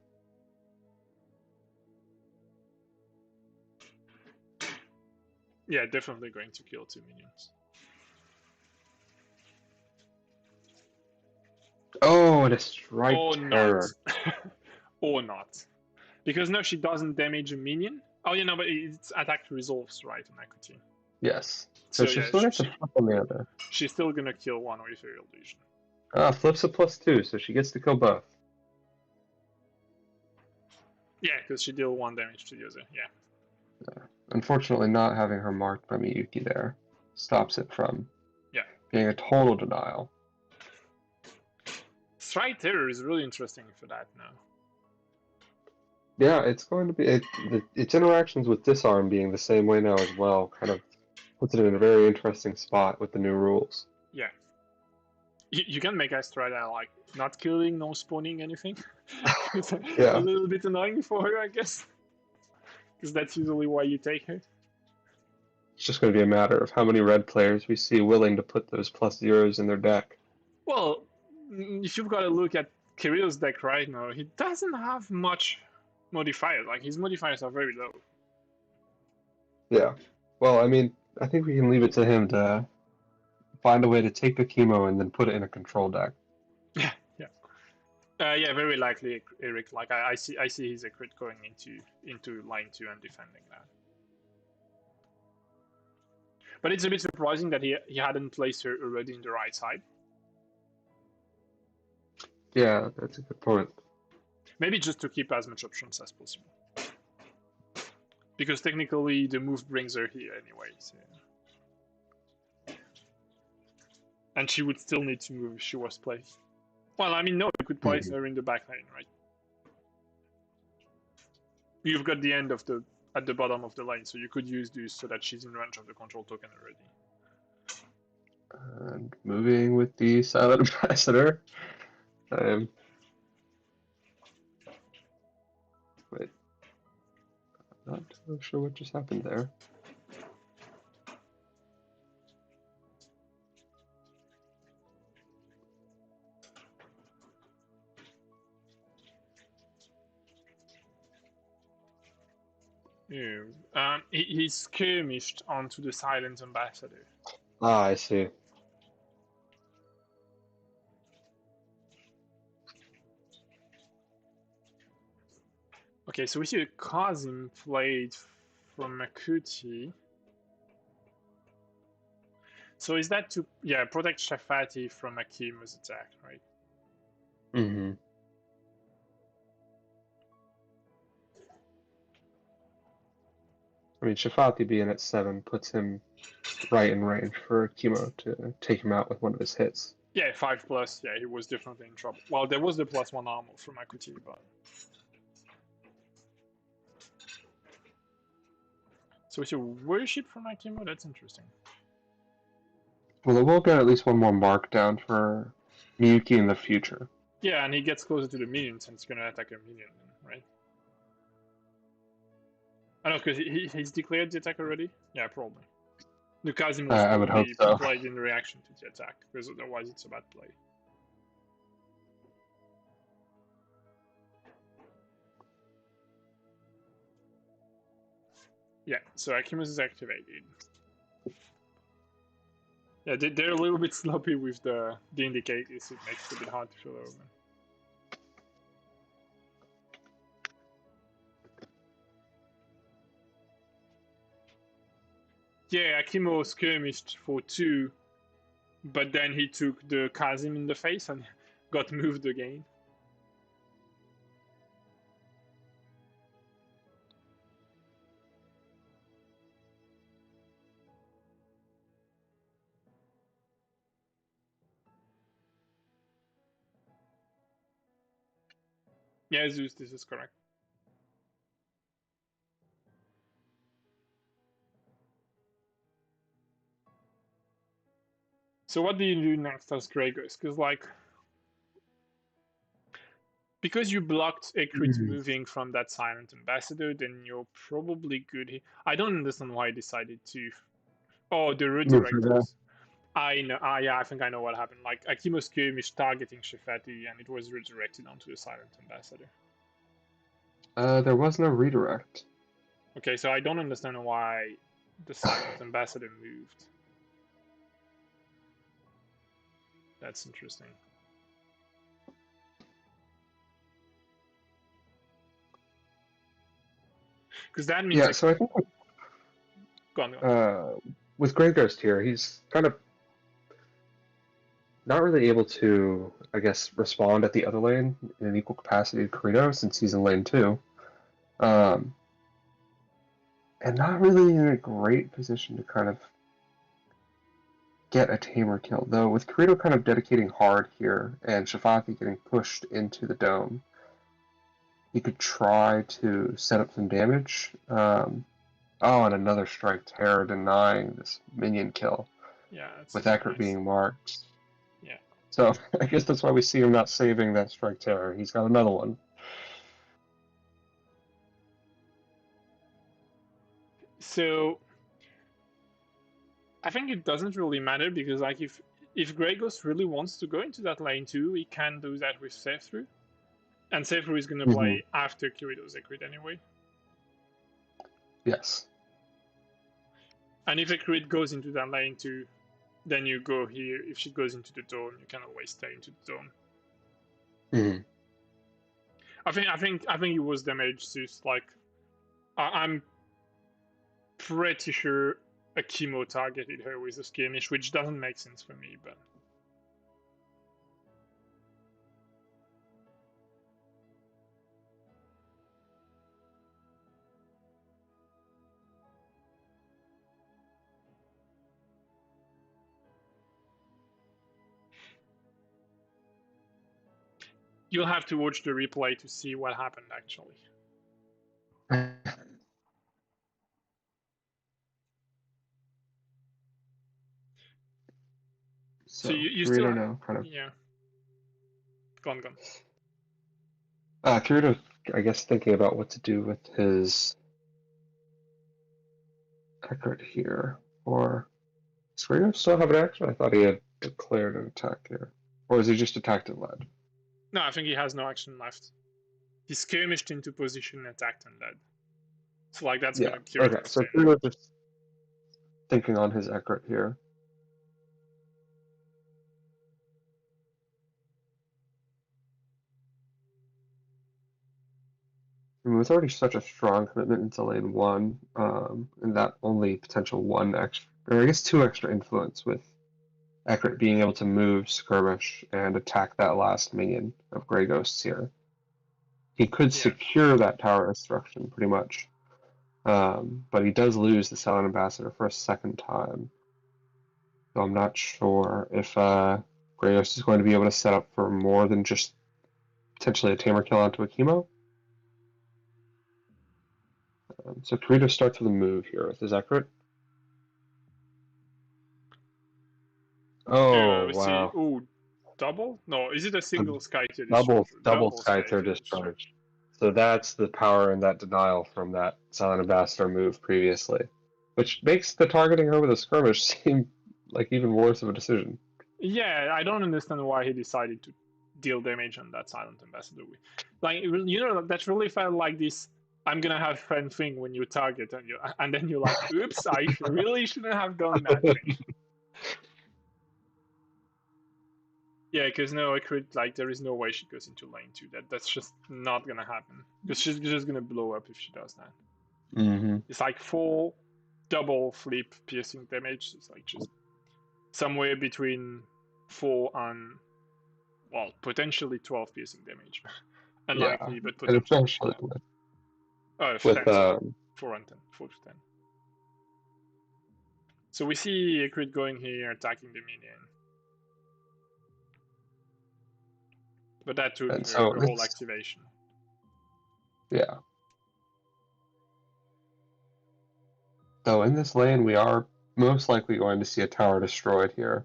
Yeah, definitely going to kill 2 minions. Oh, and a strike or terror. Not. Or not. Because no, she doesn't damage a minion. Oh, yeah, no, but its attack resolves, right, on equity. Yes. So she yeah, still gets a flip on the other. she's still gonna kill one with her illusion. Flips a +2, so she gets to kill both. Yeah, because she deal 1 damage to the other, yeah. Unfortunately, not having her marked by Miyuki there stops it from being a total denial. Skytear is really interesting for that now. Yeah, it's going to be its interactions with disarm being the same way now as well. Kind of puts it in a very interesting spot with the new rules. Yeah. You can make Astrada like not killing, no spawning anything. It's a little bit annoying for her, I guess. Because that's usually why you take her. It's just going to be a matter of how many red players we see willing to put those +0s in their deck. Well, if you've got to look at Kirito's deck right now, he doesn't have much modifiers. Like his modifiers are very low. Yeah. Well, I mean, I think we can leave it to him to find a way to take the chemo and then put it in a control deck. Yeah, yeah, very likely, Eric. Like I see his crit going into line 2 and defending that. But it's a bit surprising that he hadn't placed her already in the right side. Yeah, that's a good point. Maybe just to keep as much options as possible. Because technically the move brings her here anyway. So. And she would still need to move if she was placed. Well, I mean, no, you could place her in the back lane, right? You've got the end of the at the bottom of the lane, so you could use this so that she's in range of the control token already. And moving with the Silent Ambassador. Wait. I'm not totally sure what just happened there. Yeah. He skirmished onto the Silent Ambassador. Ah, I see. Okay, so we see a Kazim played from Makuti. So is that to protect Shafati from Akima's attack, right? Mm-hmm. I mean, Shafati being at 7 puts him right in range for Kimo to take him out with one of his hits. Yeah, 5+. Yeah, he was definitely in trouble. Well, there was the +1 armor from Makuti, but. So we see worship from Akimo. That's interesting. Well, it will get at least one more mark down for Miyuki in the future. Yeah, and he gets closer to the minions and it's gonna attack a minion, right? I know, because he's declared the attack already? Yeah, probably. The Kazim will I would hope be so. played in reaction to the attack, because otherwise it's a bad play. Yeah, so Akimus is activated. Yeah, they're a little bit sloppy with the indicators. It makes it a bit hard to fill over. Yeah, Akimo skirmished for 2, but then he took the Kazim in the face and got moved again. Yeah, Zeus, this is correct. So what do you do next as GrayGhost? Because you blocked Ekrit moving from that Silent Ambassador, then you're probably good. I don't understand why I decided to. Oh, the redirectors. I know. Yeah, I think I know what happened. Like Akimo skirmish targeting Shifati, and it was redirected onto the Silent Ambassador. There was no redirect. Okay, so I don't understand why the Silent Ambassador moved. That's interesting. Because that means. Yeah, so I think Go on. with GrayGhost here, he's kind of not really able to, I guess, respond at the other lane in an equal capacity to Kirito since he's in lane 2. And not really in a great position to kind of get a tamer kill, though with Kirito kind of dedicating hard here and Shafati getting pushed into the dome, he could try to set up some damage. And another Skytear denying this minion kill. Yeah, with Eckert nice. being marked. Yeah. So I guess that's why we see him not saving that Skytear. He's got another one. So I think it doesn't really matter because like if GrayGhost really wants to go into that lane too, he can do that with save through. And save through is gonna play after Kirito's Ekrit anyway. Yes. And if Ekrit goes into that lane too, then you go here. If she goes into the dome, you can always stay into the dome. I think it was damaged. Just like I'm pretty sure Akimo targeted her with a skirmish, which doesn't make sense for me, but. You'll have to watch the replay to see what happened actually. So you still Kirito now kind of. yeah. Gone. Kirito, I guess, thinking about what to do with his Eckert here. Or does Kirito still have an action? I thought he had declared an attack here. Or is he just attacked and led? No, I think he has no action left. He skirmished into position, attacked, and led. So like that's Yeah. gonna Okay. Kirito So stay now. Kirito just thinking on his Eckert here. I mean, it was already such a strong commitment into lane one, and that only potential one extra, or I guess two extra influence with Eckert being able to move, skirmish, and attack that last minion of GrayGhosts here. He could Yeah. secure that tower destruction pretty much, but he does lose the Silent Ambassador for a second time. So I'm not sure if GrayGhost is going to be able to set up for more than just potentially a Tamer kill onto a chemo. So Kirito starts with a move here with his Eckert. Oh, We see. wow. Oh, double? No, is it a A single Skytear double discharge? double Double Skytear Skytear discharge. discharge. So that's the power in that denial from that Silent Ambassador move previously, which makes the targeting her with a skirmish seem like even worse of a decision. Yeah, I don't understand why he decided to deal damage on that Silent Ambassador. Like, you know, that really felt like this. I'm gonna have fun thing when you target and then you're like, oops, I really shouldn't have done that thing. Yeah, because no, I could like there is no way she goes into lane two. That's just not gonna happen because she's just gonna blow up if she does that. Mm-hmm. It's like 4 double flip piercing damage. It's like just somewhere between 4 and well potentially 12 piercing damage. Yeah, Unlikely, but and potentially. especially Oh, with 10, sorry. 4 and 10. 4 to 10. So we see a crit going here, attacking the minion. But that took and so a whole this, activation. yeah. So in this lane, we are most likely going to see a tower destroyed here.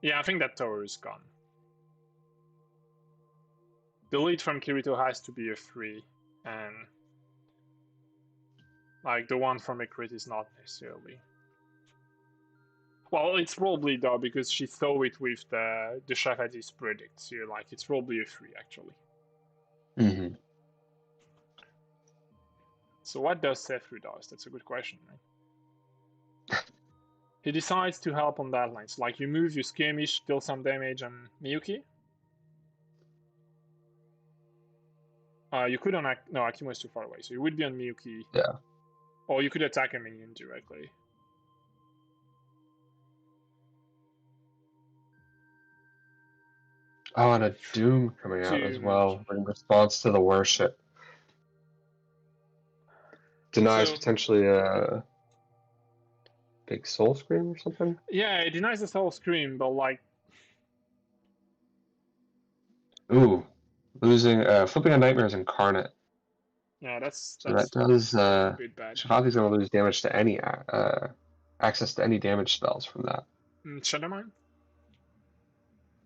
Yeah, I think that tower is gone. The lead from Kirito has to be a 3, and like the one from a crit is not necessarily. Well, it's probably though because she saw it with the Shafati's predict, so like it's probably a 3 actually. Mm-hmm. So what does Sethru does? That's a good question, right? He decides to help on that line. So like you move, you skirmish, deal some damage on Miyuki. You could on no, Akimo is too far away, so you would be on Miyuki. Yeah. Or you could attack a minion directly. Oh, and a Doom coming out as Doom. well in response to the worship. Denies So potentially a big soul scream or something. yeah, it denies the soul scream, but like Ooh, losing, flipping a Nightmare's Incarnate. yeah, that's So that that's does, a bit bad. Shafati's going to lose damage to any, access to any damage spells from that. Shadowmine?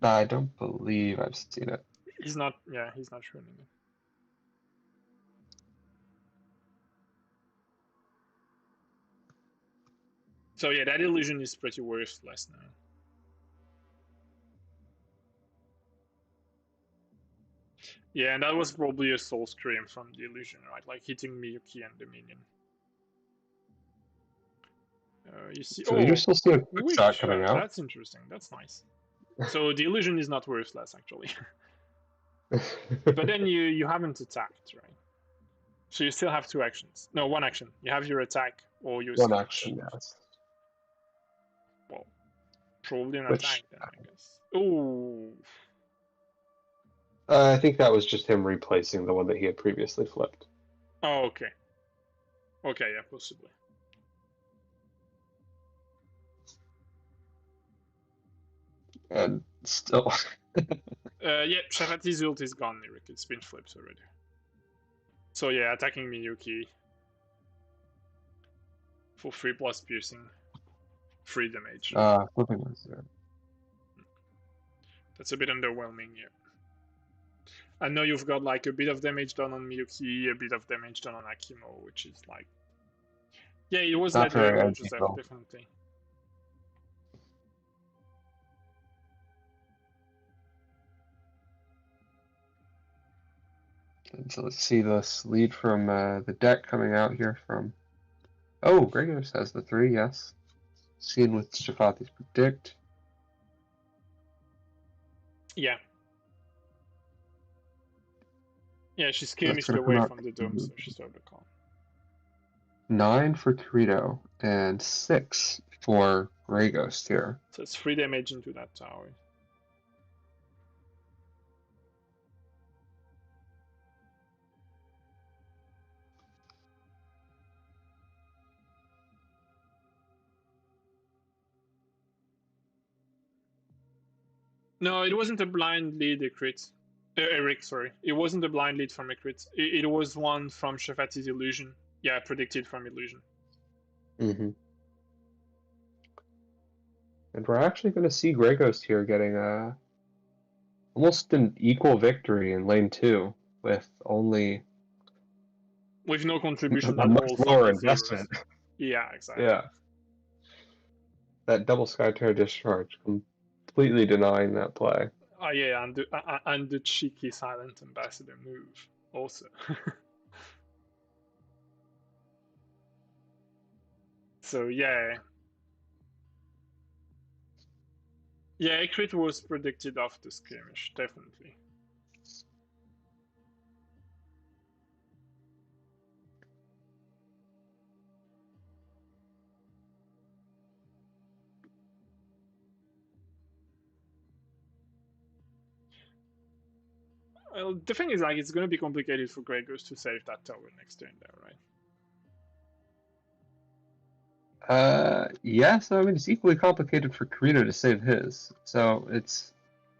I don't believe I've seen it. He's not. Yeah, he's not ruining it. So yeah, that illusion is pretty worthless now. Yeah, and that was probably a soul scream from the illusion, right? Like hitting Miyuki and the minion. You see. So you Oh, just still see a quick quick shot coming shot. out. That's interesting. That's nice. So the illusion is not worthless actually. But then you haven't attacked, right? So you still have 2 actions. No, 1 action. You have your attack or your One skirmish. action, yes. Well, probably an attack Which then, I guess. Oh, I think that was just him replacing the one that he had previously flipped. oh, okay. Okay, yeah, possibly. And still. Yeah, Shafati's ult is gone, Eric. It's been flipped already. So yeah, attacking Miyuki for 3 plus piercing. 3 damage. Flipping was there. That's a bit underwhelming, yeah. I know you've got like a bit of damage done on Miyuki, a bit of damage done on Akimo, which is like... Yeah, it was Not very legendary, edgy, Joseph, though. definitely. And so let's see this lead from the deck coming out here from... Oh, GrayGhost has the 3, yes. Seen with Shafati's predict. Yeah. Yeah, she That's skirmished going to come away out from the dome, so she started the call. 9 for Kirito and 6 for GrayGhost here. So it's 3 damage into that tower. No, it wasn't a blind lead, a crit. Eric, sorry. It wasn't a blind lead from a crit. It was one from Shafati's illusion. Yeah, predicted from illusion. Mm-hmm. And we're actually going to see GrayGhost here getting almost an equal victory in lane 2 with only With no contribution a at much all from lower the zeros. investment. Yeah, exactly. Yeah. That double Skytear discharge, completely denying that play. Yeah, and the cheeky silent ambassador move also. So yeah. Yeah, a crit was predicted after skirmish, definitely. Well, the thing is, like, it's going to be complicated for GrayGhost to save that tower next turn, there, right? Yes, I mean, it's equally complicated for Kirito to save his. So it's...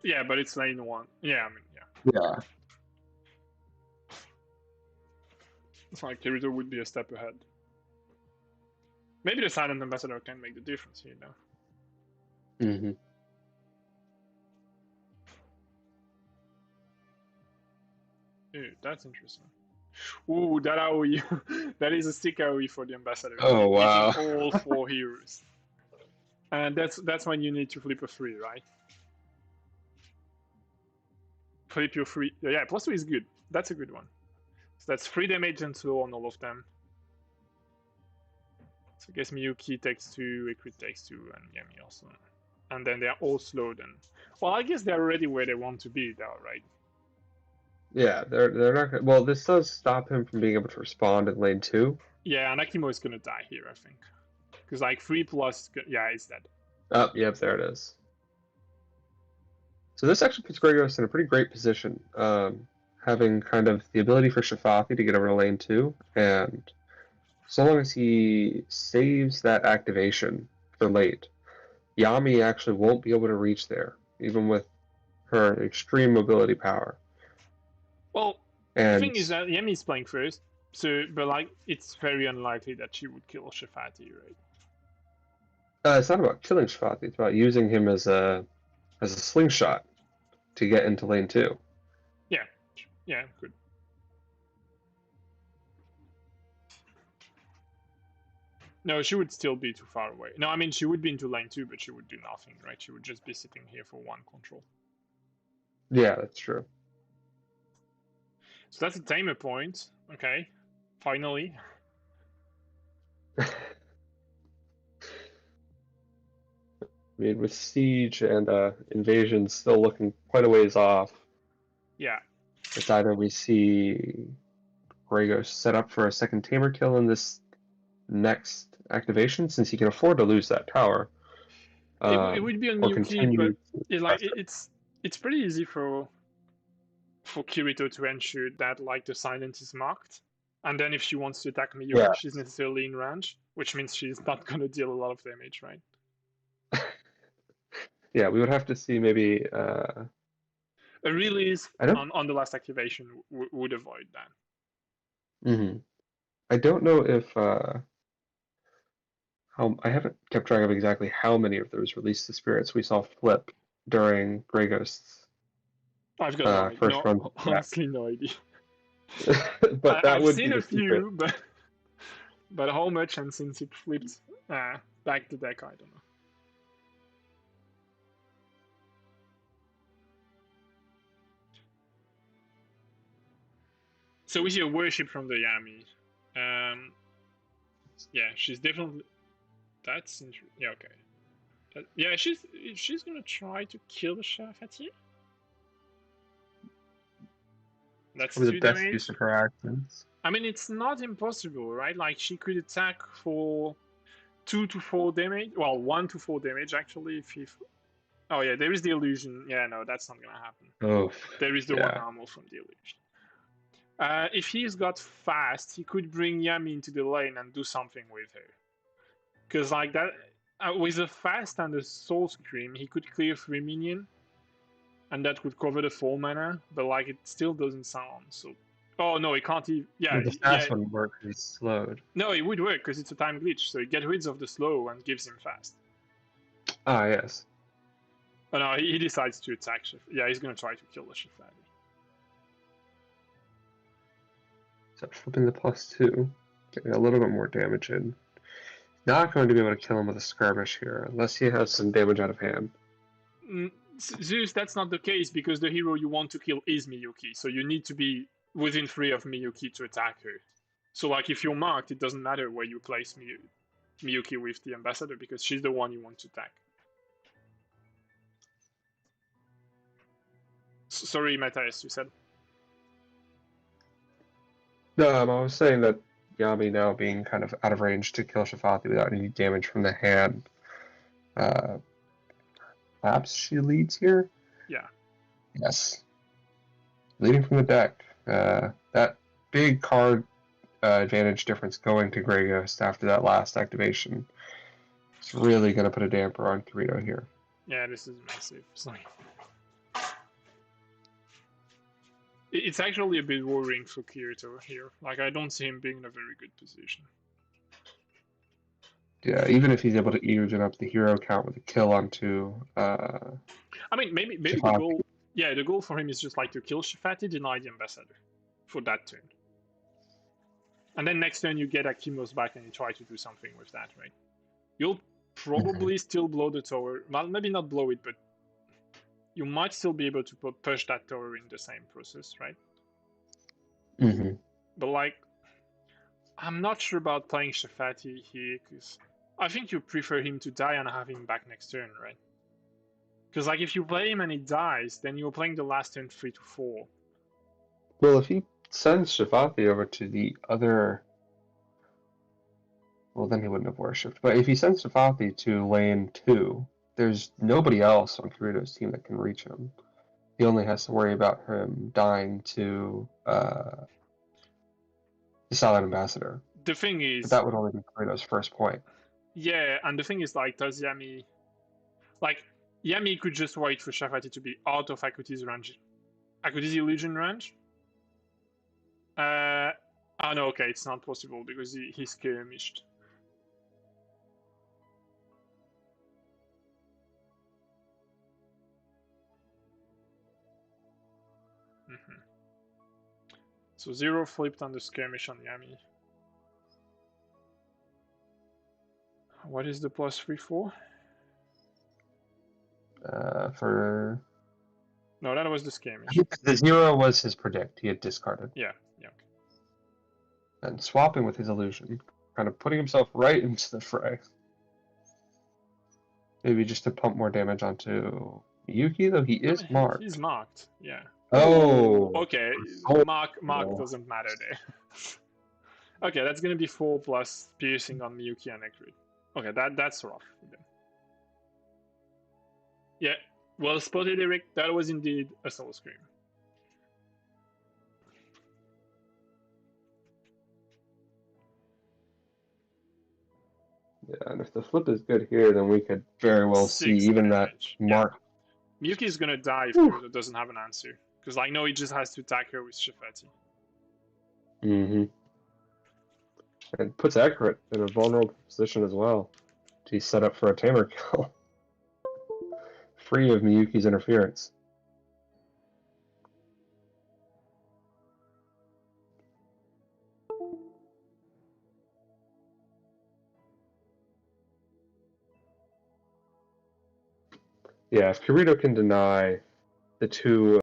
Yeah, but it's lane 1. Yeah, I mean, yeah. Yeah. It's like Kirito would be a step ahead. Maybe the silent ambassador can make the difference here, though. Mm-hmm. Ooh, that's interesting. Ooh, that AoE. That is a stick AoE for the ambassador. Oh, wow. Hitting all 4 heroes. And that's when you need to flip a 3, right? Flip your 3. Yeah, plus 3 is good. That's a good one. So that's 3 damage and slow on all of them. So I guess Miyuki takes 2, Ikrit takes 2, and Yami also. And then they're all slowed. And well, I guess they're already where they want to be, though, right? Yeah, they're not gonna... Well, this does stop him from being able to respond in lane 2. Yeah, and Akimo is gonna die here, I think. Because like 3 plus, yeah, it's dead. Oh, yep, there it is. So this actually puts GrayGhost in a pretty great position, having kind of the ability for Shafati to get over to lane 2, and so long as he saves that activation for late, Yami actually won't be able to reach there, even with her extreme mobility power. Well, And the thing is that Yami's playing first, so but like it's very unlikely that she would kill Shafati, right? it's not about killing Shafati; it's about using him as a slingshot to get into lane 2. Yeah, yeah, good. No, she would still be too far away. No, I mean she would be into lane 2, but she would do nothing, right? She would just be sitting here for 1 control. Yeah, that's true. So that's a tamer point. Okay, finally. I mean, with Siege and Invasion still looking quite a ways off, Yeah. it's either we see GrayGhost set up for a second Tamer kill in this next activation, since he can afford to lose that tower. It would be on Or Miyuki, but continue it's pretty easy for Kirito to ensure that like the silence is marked, and then if she wants to attack Miyuki, Yeah. she's necessarily in range, which means she's not gonna deal a lot of damage, right? Yeah, we would have to see maybe. A release I don't. on the last activation would avoid that. I don't know if how I haven't kept track of exactly how many of those release the spirits we saw flip during GrayGhost's I've got first run back. honestly no idea. But that I've would be seen a the secret. few, but how much and since it flipped back the deck, I don't know. So we see a worship from the Yami. Yeah, she's definitely. That's interesting. Yeah, okay. Yeah, she's gonna try to kill the Shafati. That's Probably the 2 best use damage. of her actions. I mean, it's not impossible, right? Like she could attack for 2 to 4 damage. Well, 1 to 4 damage actually. If oh yeah, there is the illusion. Yeah, no, that's not gonna happen. Oh, There is the one yeah. armor from the illusion. If he's got fast, he could bring Yami into the lane and do something with her. Because like that, with a fast and a soul scream, he could clear 3 minion, and that would cover the 4 mana. But like it still doesn't sound so. Oh no, it can't even. Well, Yeah, the yeah. fast one works. He's slowed. No, it would work because it's a time glitch. So it gets rid of the slow and gives him fast. Ah, yes. Oh no, he decides to attack Shif. Yeah, he's gonna try to kill the Shifati. So flipping the +2, getting a little bit more damage in. Not going to be able to kill him with a skirmish here, unless he has some damage out of hand. Zeus, that's not the case because the hero you want to kill is Miyuki, so you need to be within 3 of Miyuki to attack her. So like if you're marked, it doesn't matter where you place Miyuki with the ambassador because she's the one you want to attack. Sorry, Mathais, you said? No, I was saying that Yami now being kind of out of range to kill Shafati without any damage from the hand. Perhaps she leads here? Yeah. Yes. Leading from the deck. That big card advantage difference going to GrayGhost after that last activation. It's really going to put a damper on Kirito here. Yeah, this is massive. Sorry. It's actually a bit worrying for Kirito here. Like, I don't see him being in a very good position. Yeah, even if he's able to even up the hero count with a kill onto. I mean, maybe the goal. Yeah, the goal for him is just like to kill Shafati, deny the ambassador for that turn. And then next turn you get Akimos back and you try to do something with that, right? You'll probably still blow the tower. Well, maybe not blow it, but you might still be able to push that tower in the same process, right? Mm-hmm. But like, I'm not sure about playing Shafati here because I think you prefer him to die and have him back next turn, right? Because like if you play him and he dies, then you're playing the last turn 3 to 4. Well, if he sends Shafati over to the other, well, then he wouldn't have worshipped. But if he sends Shafati to lane 2, there's nobody else on Kirito's team that can reach him. He only has to worry about him dying to the Silent Ambassador. The thing is, but that would only be Kirito's first point. Yeah, and the thing is, like, does Yami, like, Yami could just wait for Shafati to be out of Akuti's range, Akuti's illusion range. Oh no, okay, it's not possible because he skirmished. So 0 flipped on the skirmish on Yami. What is the +3 for? For No, that was the skirmish. The 0 was his predict. He had discarded. Yeah. And swapping with his illusion, kind of putting himself right into the fray. Maybe just to pump more damage onto Yuki, though he is marked. He's marked, yeah. Oh! Okay, mark doesn't matter there. Okay, that's gonna be 4 plus piercing on Miyuki and Ekrid. Okay, that's rough. Yeah, well spotted, Eric. That was indeed a soul scream. Yeah, and if the flip is good here, then we could very well see 6 even that damage. mark. Yeah. Miyuki is gonna die if Whew. Kirito doesn't have an answer. Because, like, no, he just has to attack her with Shifati. Mm-hmm. And puts Accurate in a vulnerable position as well. He's set up for a Tamer kill. Free of Miyuki's interference. Yeah, if Kirito can deny the two.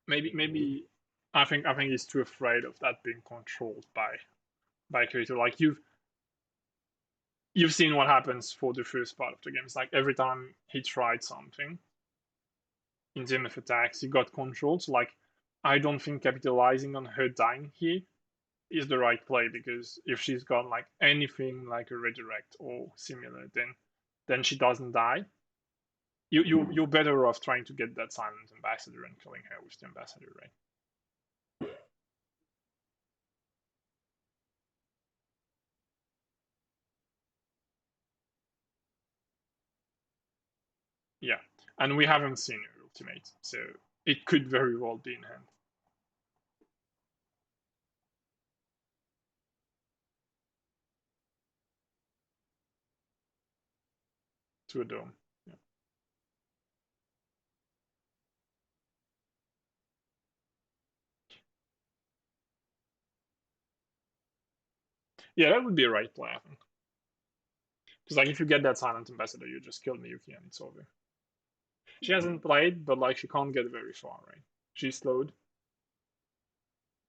Maybe I think he's too afraid of that being controlled by Kirito. Like, you've seen what happens for the first part of the game. It's like every time he tried something in terms of attacks, he got controlled. So, like, I don't think capitalizing on her dying here is the right play, because if she's got like anything like a redirect or similar, then she doesn't die. You're better off trying to get that silent ambassador and killing her with the ambassador, right? Yeah, and we haven't seen her ultimate, so it could very well be in hand to a dome. Yeah, yeah, that would be a right play, I think. Because, like, if you get that silent ambassador, you just kill Miyuki and it's over. She hasn't played, but like she can't get very far, right? She's slowed.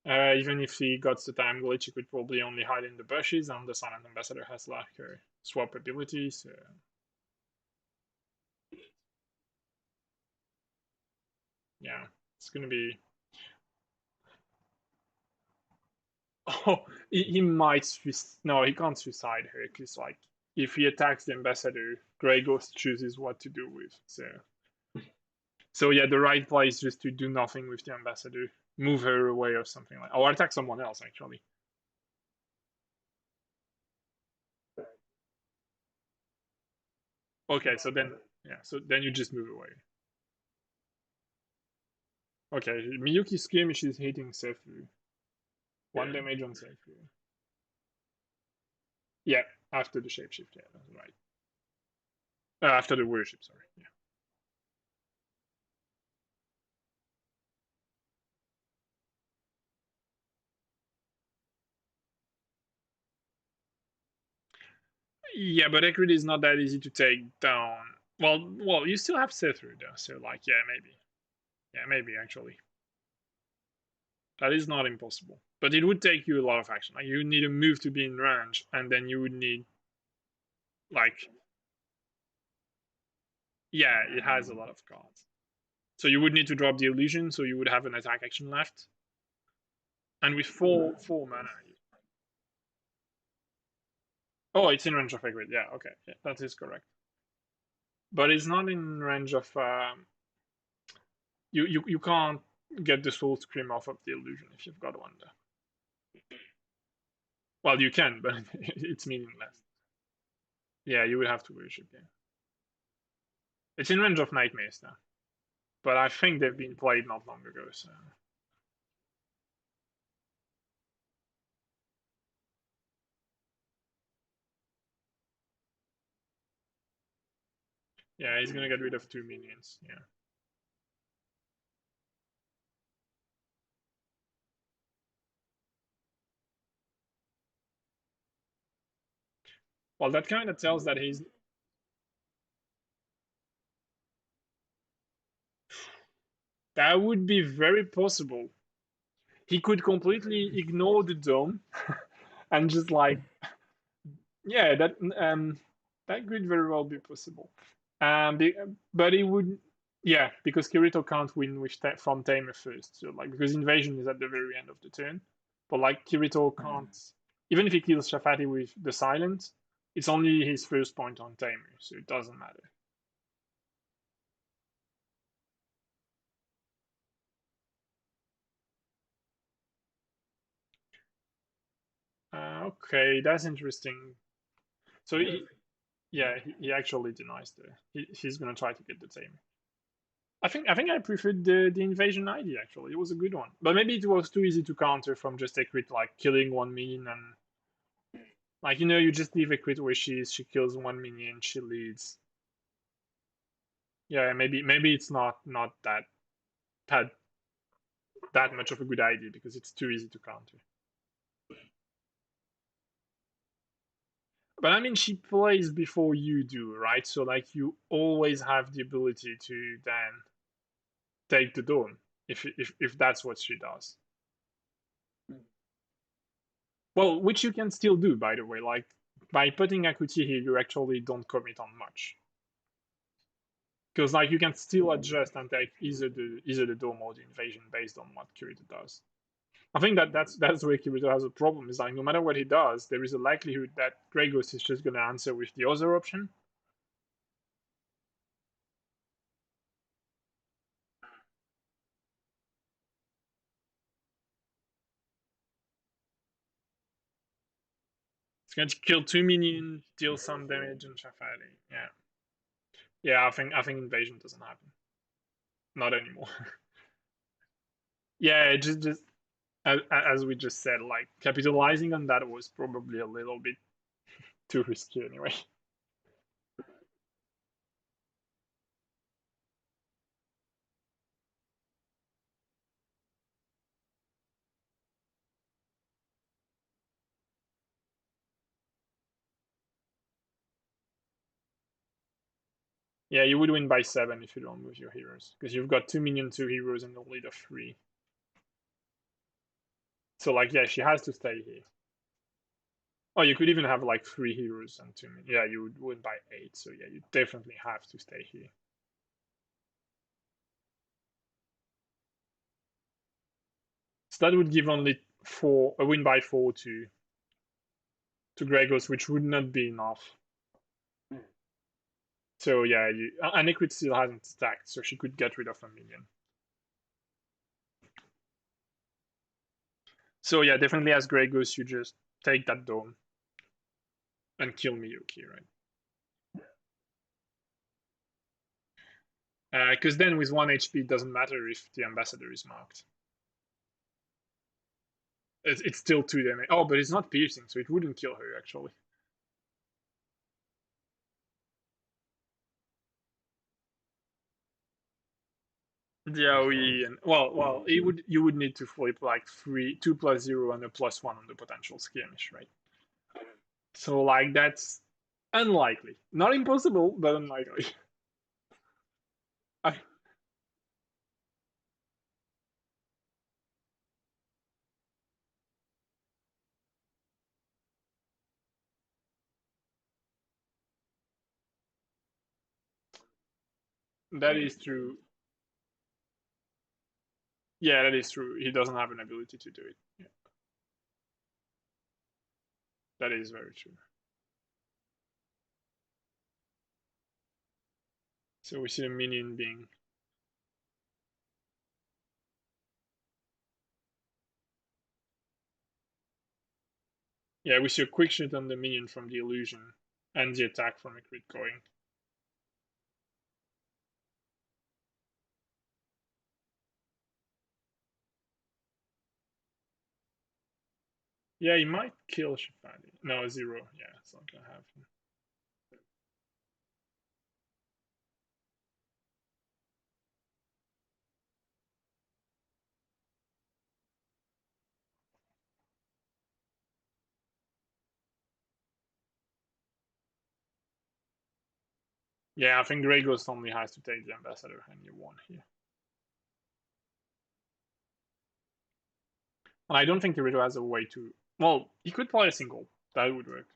Even if she got the time glitch, she could probably only hide in the bushes, and the silent ambassador has like her swap ability, so yeah, it's gonna be. Oh, he might no, he can't suicide her, because like if he attacks the ambassador, GrayGhost chooses what to do with. So yeah, the right play is just to do nothing with the ambassador, move her away or something like, or attack someone else actually. Okay, so then yeah, so then you just move away. Okay, Miyuki skirmish is hitting Sefu. One damage on Sefu. Yeah, after the shapeshift, yeah, that's right. After the worship, sorry. Yeah. Yeah, but Ekrid is not that easy to take down. Well, you still have Sethu though, so like, yeah, maybe. Yeah, maybe actually. That is not impossible. But it would take you a lot of action. Like, you would need a move to be in range, and then you would need, like, yeah, it has a lot of cards. So you would need to drop the illusion, so you would have an attack action left. And with four mana. Oh, it's in range of Ekrid. Yeah, okay. Yeah, that is correct. But it's not in range of you can't get the soul scream off of the illusion if you've got one there. Well, you can, but it's meaningless. Yeah, you would have to worship. Yeah, it's in range of nightmares now, but I think they've been played not long ago. So yeah, he's gonna get rid of two minions. Yeah. Well, that kind of tells that he's. That would be very possible. He could completely ignore the dome and just like, yeah, that could very well be possible. Um, but he would Yeah, because Kirito can't win with from Tamer first. So like because invasion is at the very end of the turn, but like Kirito can't even if he kills Shafati with the silent, it's only his first point on Tamer, so it doesn't matter. Okay, that's interesting. So yeah, he actually denies he's gonna try to get the Tamer. I think I preferred the invasion ID actually. It was a good one, but maybe it was too easy to counter from just a crit like killing one minion and like you just leave a crit where she kills one minion, she leads. Yeah, maybe it's not that that much of a good idea because it's too easy to counter. But I mean, she plays before you do, right? So like you always have the ability to then take the dawn if that's what she does. Well, which you can still do, by the way. Like by putting Akuti here, you actually don't commit on much because like you can still adjust and take either the dome or the invasion based on what Kirito does. I think that's where Kirito has a problem. Is like no matter what he does, there is a likelihood that GrayGhost is just gonna answer with the other option. It's going to kill two minions, deal some damage, and Shafali. Yeah, yeah. I think invasion doesn't happen. Not anymore. Yeah, just as we just said, like capitalizing on that was probably a little bit too risky anyway. Yeah, you would win by 7 if you don't move your heroes because you've got 2 minions, 2 heroes, and a lead of 3. So like, yeah, she has to stay here. Oh, you could even have like 3 heroes and 2 minions. Yeah, you would win by 8. So yeah, you definitely have to stay here. So that would give only 4 a win by 4 to GrayGhost, which would not be enough. So yeah, and Liquid still hasn't stacked, so she could get rid of a minion. So yeah, definitely as GrayGhost, you just take that dome and kill Miyuki, right? Because then with 1 HP, it doesn't matter if the ambassador is marked. It's still 2 damage. Oh, but it's not piercing, so it wouldn't kill her actually. Yeah, well, you would need to flip like 2 plus 0 and a plus 1 on the potential skirmish, right? So like that's unlikely, not impossible, but unlikely. That is true. Yeah, that is true. He doesn't have an ability to do it. Yeah, that is very true. So we see the minion being. Yeah, we see a quick shot on the minion from the illusion and the attack from a crit going. Yeah, he might kill Shifani. No, 0. Yeah, it's not gonna happen. Yeah, I think GrayGhost only has to take the ambassador and you won here. And I don't think Kirito has a way to. Well, he could play a single. That would work.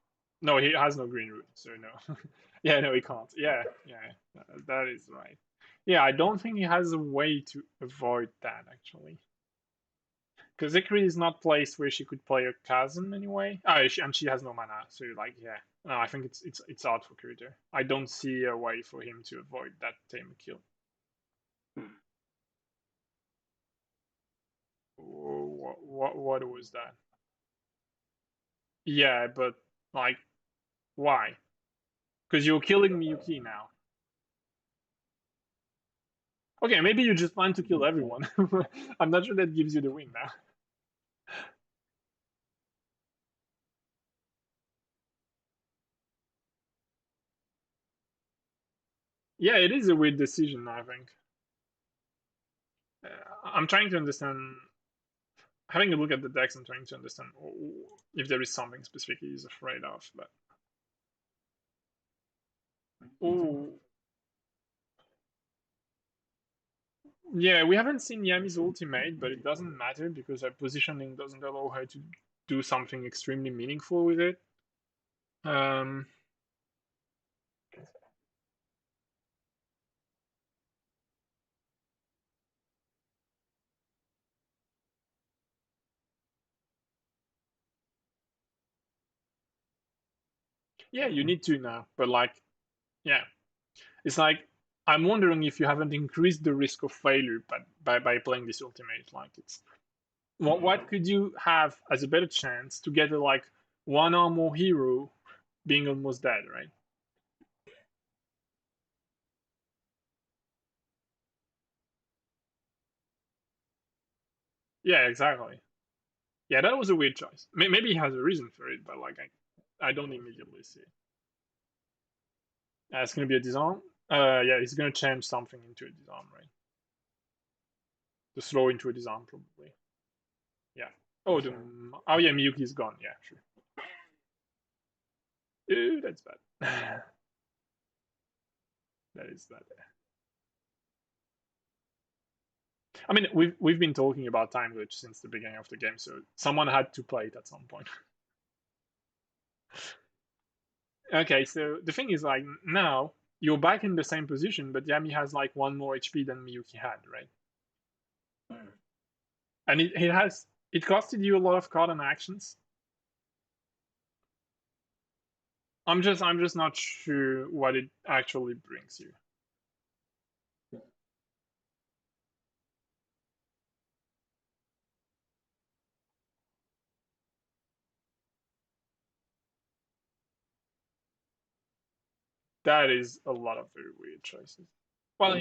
No, he has no green root, so no. Yeah, no, he can't. Yeah, that is right. Yeah, I don't think he has a way to avoid that actually. Because Ikari is not placed where she could play a Chasm anyway. Oh, and she has no mana, so like, yeah. No, I think it's out for Kirito. I don't see a way for him to avoid that Tamer kill. What was that? Yeah, but like, why? Because you're killing Miyuki now. Okay, maybe you just plan to kill everyone. I'm not sure that gives you the win now. Yeah, it is a weird decision, I think. I'm trying to understand, having a look at the decks and trying to understand if there is something specific he's afraid of. But oh, yeah, we haven't seen Yami's ultimate, but it doesn't matter because her positioning doesn't allow her to do something extremely meaningful with it. Um, yeah, you need to now, but like, yeah, it's like I'm wondering if you haven't increased the risk of failure by playing this ultimate. Like, it's what could you have as a better chance to get a like one armor hero being almost dead, right? Yeah, exactly. Yeah, that was a weird choice. Maybe he has a reason for it, but like I don't immediately see it. It's gonna be a disarm. Yeah, he's gonna change something into a disarm, right? To slow into a disarm, probably. Yeah. Oh, oh yeah, Miyuki's gone. Yeah, sure. Ew, that's bad. That is bad. I mean, we've been talking about time glitch since the beginning of the game, so someone had to play it at some point. Okay, so the thing is, like, now you're back in the same position, but Yami has like one more HP than Miyuki had, right? And it costed you a lot of card and actions. I'm just not sure what it actually brings you. That is a lot of very weird choices. Well,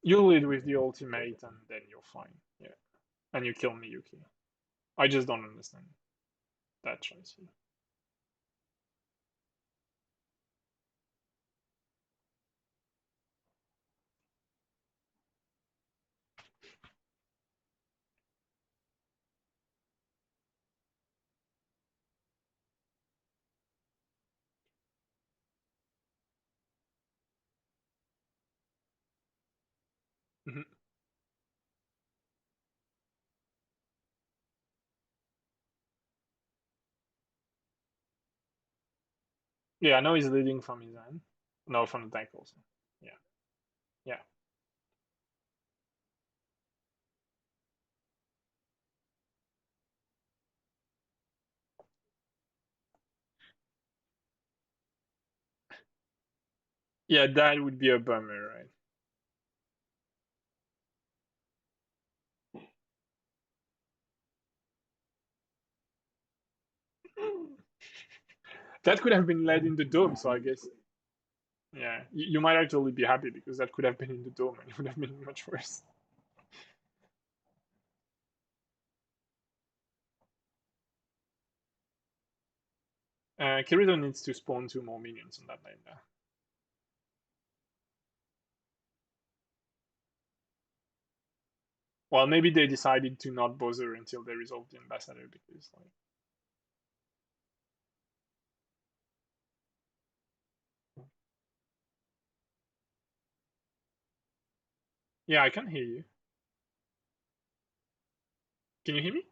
you lead with the ultimate and then you're fine. Yeah. And you kill Miyuki. I just don't understand that choice. Mhm. Yeah, I know he's leading from his end. No, from the deck also. Yeah. Yeah. Yeah, that would be a bummer, right? That could have been led in the dome, so I guess. Yeah, you might actually be happy because that could have been in the dome and it would have been much worse. Kirito needs to spawn 2 more minions on that lane now. Well, maybe they decided to not bother until they resolved the ambassador because, like, yeah, I can hear you. Can you hear me?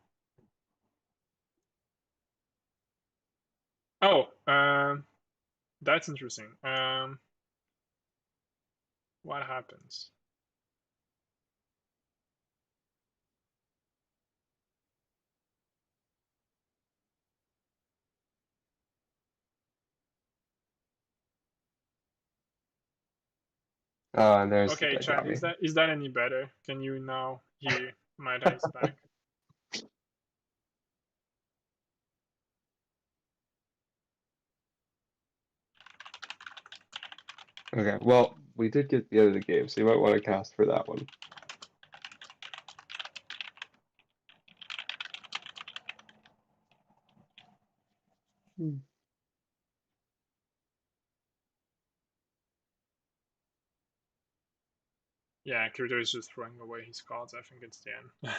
Oh, that's interesting. What happens? And there's the Okay, chat. dichotomy. Is that any better? Can you now hear Mathais back? Okay, well, we did get the end of the game, so you might want to cast for that one. Yeah, Kirito is just throwing away his cards. I think it's the end.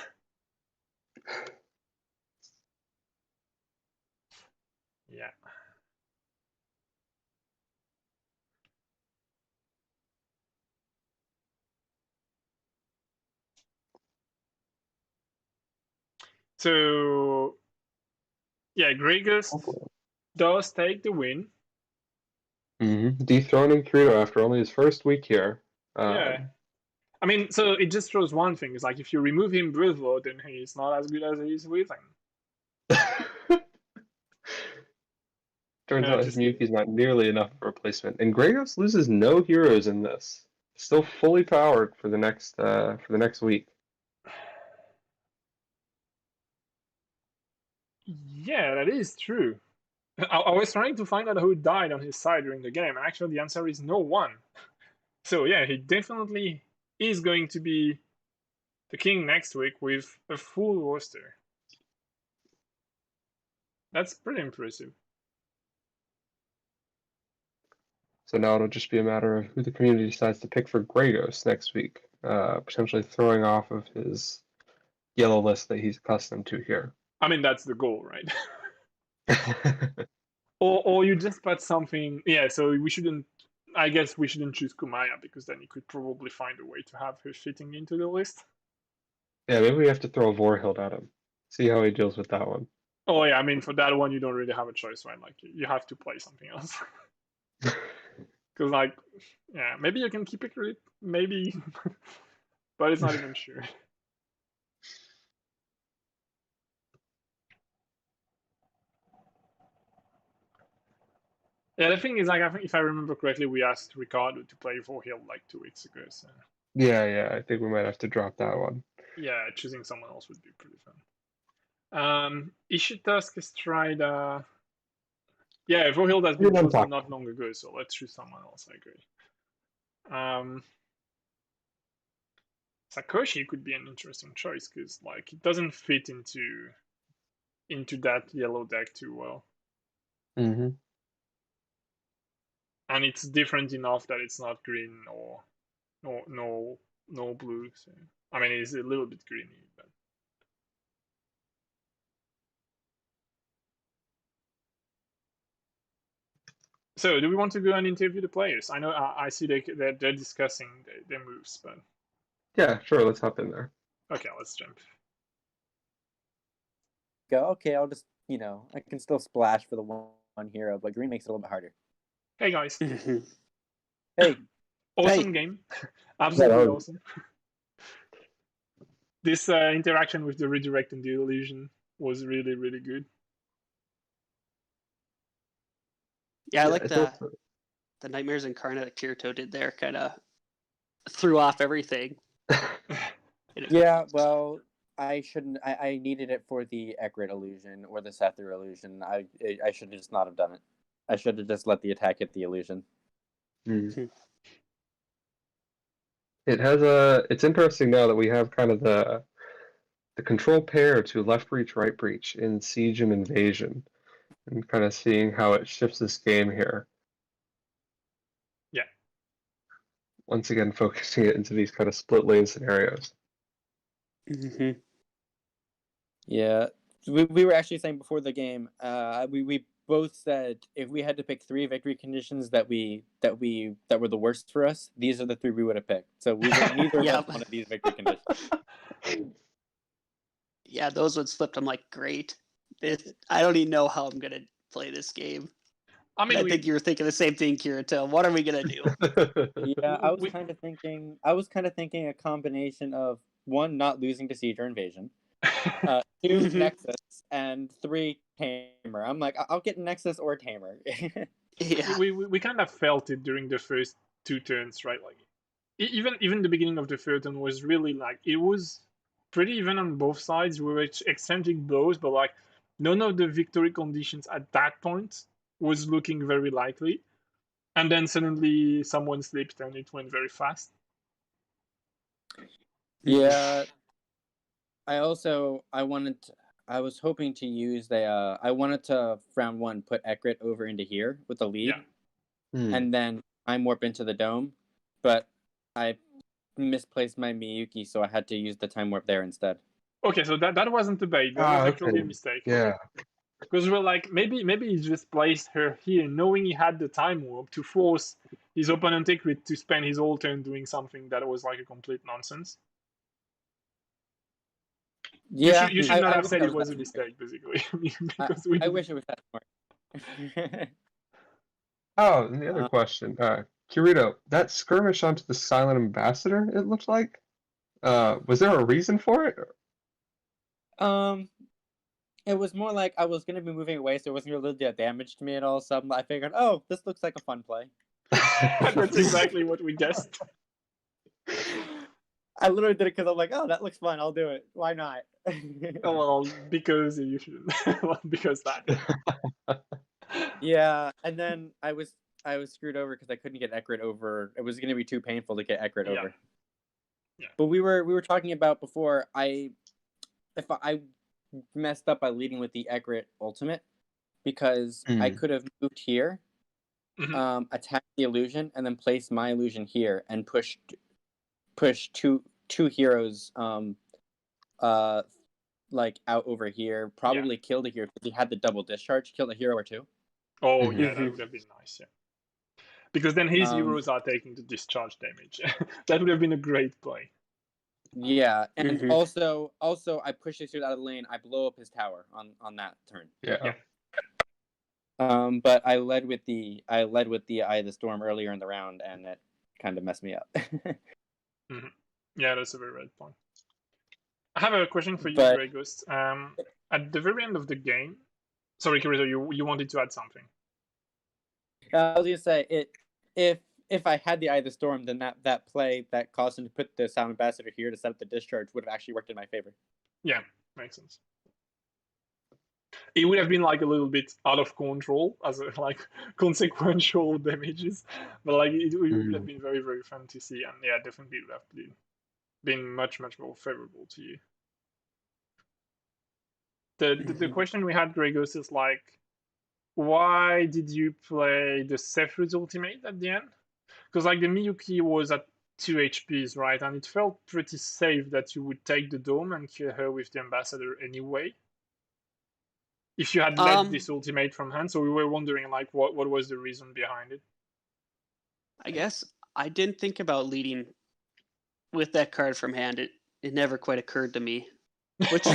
Yeah. So yeah, GrayGhost does take the win. Dethroning Kirito after only his first week here. Yeah. I mean, so it just shows one thing. It's like if you remove him Breathlow, then he's not as good as he is with him. Turns out his Miyuki's not nearly enough of a replacement, and GrayGhost loses no heroes in this. Still fully powered for the next week. Yeah, that is true. I was trying to find out who died on his side during the game, and actually the answer is no one. So yeah, he definitely is going to be the king next week with a full roster. That's pretty impressive. So now it'll just be a matter of who the community decides to pick for GrayGhost next week, potentially throwing off of his yellow list that he's accustomed to here. I mean, that's the goal, right? or you just put something. Yeah, so we shouldn't. I guess we shouldn't choose Kumaya because then you could probably find a way to have her fitting into the list. Yeah, maybe we have to throw a Vorhild at him. See how he deals with that one. Oh yeah, I mean for that one you don't really have a choice, right? Like you have to play something else. Because like, yeah, maybe you can keep it, maybe, but it's not even sure. Yeah, the thing is, like, I think if I remember correctly, we asked Ricardo to play for Hill like 2 weeks ago. So Yeah, I think we might have to drop that one. yeah, choosing someone else would be pretty fun. Ishitusk has tried. Yeah, Vorhild has been chosen not long ago, so let's choose someone else. I agree. Sakoshi could be an interesting choice because like it doesn't fit into that yellow deck too well. Mm-hmm. And it's different enough that it's not green or no blue. So I mean, it's a little bit greeny, but so do we want to go and interview the players? I know I see they're discussing their moves, but Yeah, sure. Let's hop in there. okay, let's jump. Go. Okay, I'll just I can still splash for the one hero, but green makes it a little bit harder. Hey guys. Hey. Awesome game. Absolutely awesome. This interaction with the redirect and the illusion was really, really good. Yeah, I like the Nightmares Incarnate that Kirito did there. Kind of threw off everything. Yeah, well, I shouldn't. I needed it for the Ekrit illusion or the Sethur illusion. I should just not have done it. I should have just let the attack hit the illusion. It has It's interesting now that we have kind of the control pair to left breach, right breach in Siege and Invasion, and kind of seeing how it shifts this game here. Yeah. Once again, focusing it into these kind of split lane scenarios. Yeah, we were actually saying before the game. We both said if we had to pick 3 victory conditions that were the worst for us, these are the 3 we would have picked. So we were neither of us one of these victory conditions. Yeah, those ones flipped. I'm like, great. I don't even know how I'm gonna play this game. I mean, I think you were thinking the same thing, Kirito. What are we gonna do? Yeah, I was kind of thinking a combination of 1, not losing to Siege or Invasion, 2, Nexus, and 3, Tamer. I'm like, I'll get Nexus or Tamer. Yeah. we kind of felt it during the first 2 turns, right? Like even the beginning of the third turn was really like it was pretty even on both sides. We were exchanging blows, but like none of the victory conditions at that point was looking very likely. And then suddenly someone slipped and it went very fast. Yeah. I was hoping to use I wanted to round 1 put Ekrit over into here with the lead, and then time warp into the dome, but I misplaced my Miyuki, so I had to use the time warp there instead. Okay, so that wasn't a bait. That was actually a mistake. Yeah. Because we're like, maybe he just placed her here, knowing he had the time warp to force his opponent Ekrit to spend his whole turn doing something that was like a complete nonsense. Yeah, you should not have said it was was a mistake, basically. I wish it was that smart. Oh, and the other question, Kirito, that skirmish onto the Silent Ambassador, it looked like, was there a reason for it? It was more like I was gonna be moving away, so it wasn't really do damage to me at all. So I figured, oh, this looks like a fun play. That's exactly what we guessed. I literally did it because I'm like, oh, that looks fun. I'll do it. Why not? Oh, well, because you shouldn't. Because that. Yeah, and then I was screwed over because I couldn't get Ekrit over. It was going to be too painful to get Ekrit over. Yeah. But we were talking about before. If I messed up by leading with the Ekrit ultimate, because I could have moved here, attacked the illusion, and then placed my illusion here and pushed two heroes like out over here. Probably killed a hero because he had the double discharge. Killed a hero or 2. Oh yeah, that would have been nice. Yeah, because then his heroes are taking the discharge damage. That would have been a great play. Yeah, and also I push this dude out of the lane. I blow up his tower on that turn. Yeah. But I led with the Eye of the Storm earlier in the round, and it kind of messed me up. Yeah, that's a very right point. I have a question for you, GrayGhost. At the very end of the game, sorry, Kirito, you wanted to add something. I was gonna say if I had the Eye of the Storm, then that play that caused him to put the Sound Ambassador here to set up the discharge would have actually worked in my favor. Yeah, makes sense. It would have been like a little bit out of control as like consequential damages, but like it would have been very, very fun to see, and yeah, definitely would have been much, much more favorable to you. The question we had, GrayGhost, is like, why did you play the Sephiroth's ultimate at the end? Because like the Miyuki was at 2 HPs, right? And it felt pretty safe that you would take the dome and kill her with the ambassador anyway. If you had led this ultimate from hand, so we were wondering like what was the reason behind it? I guess I didn't think about leading with that card from hand. It never quite occurred to me. Which,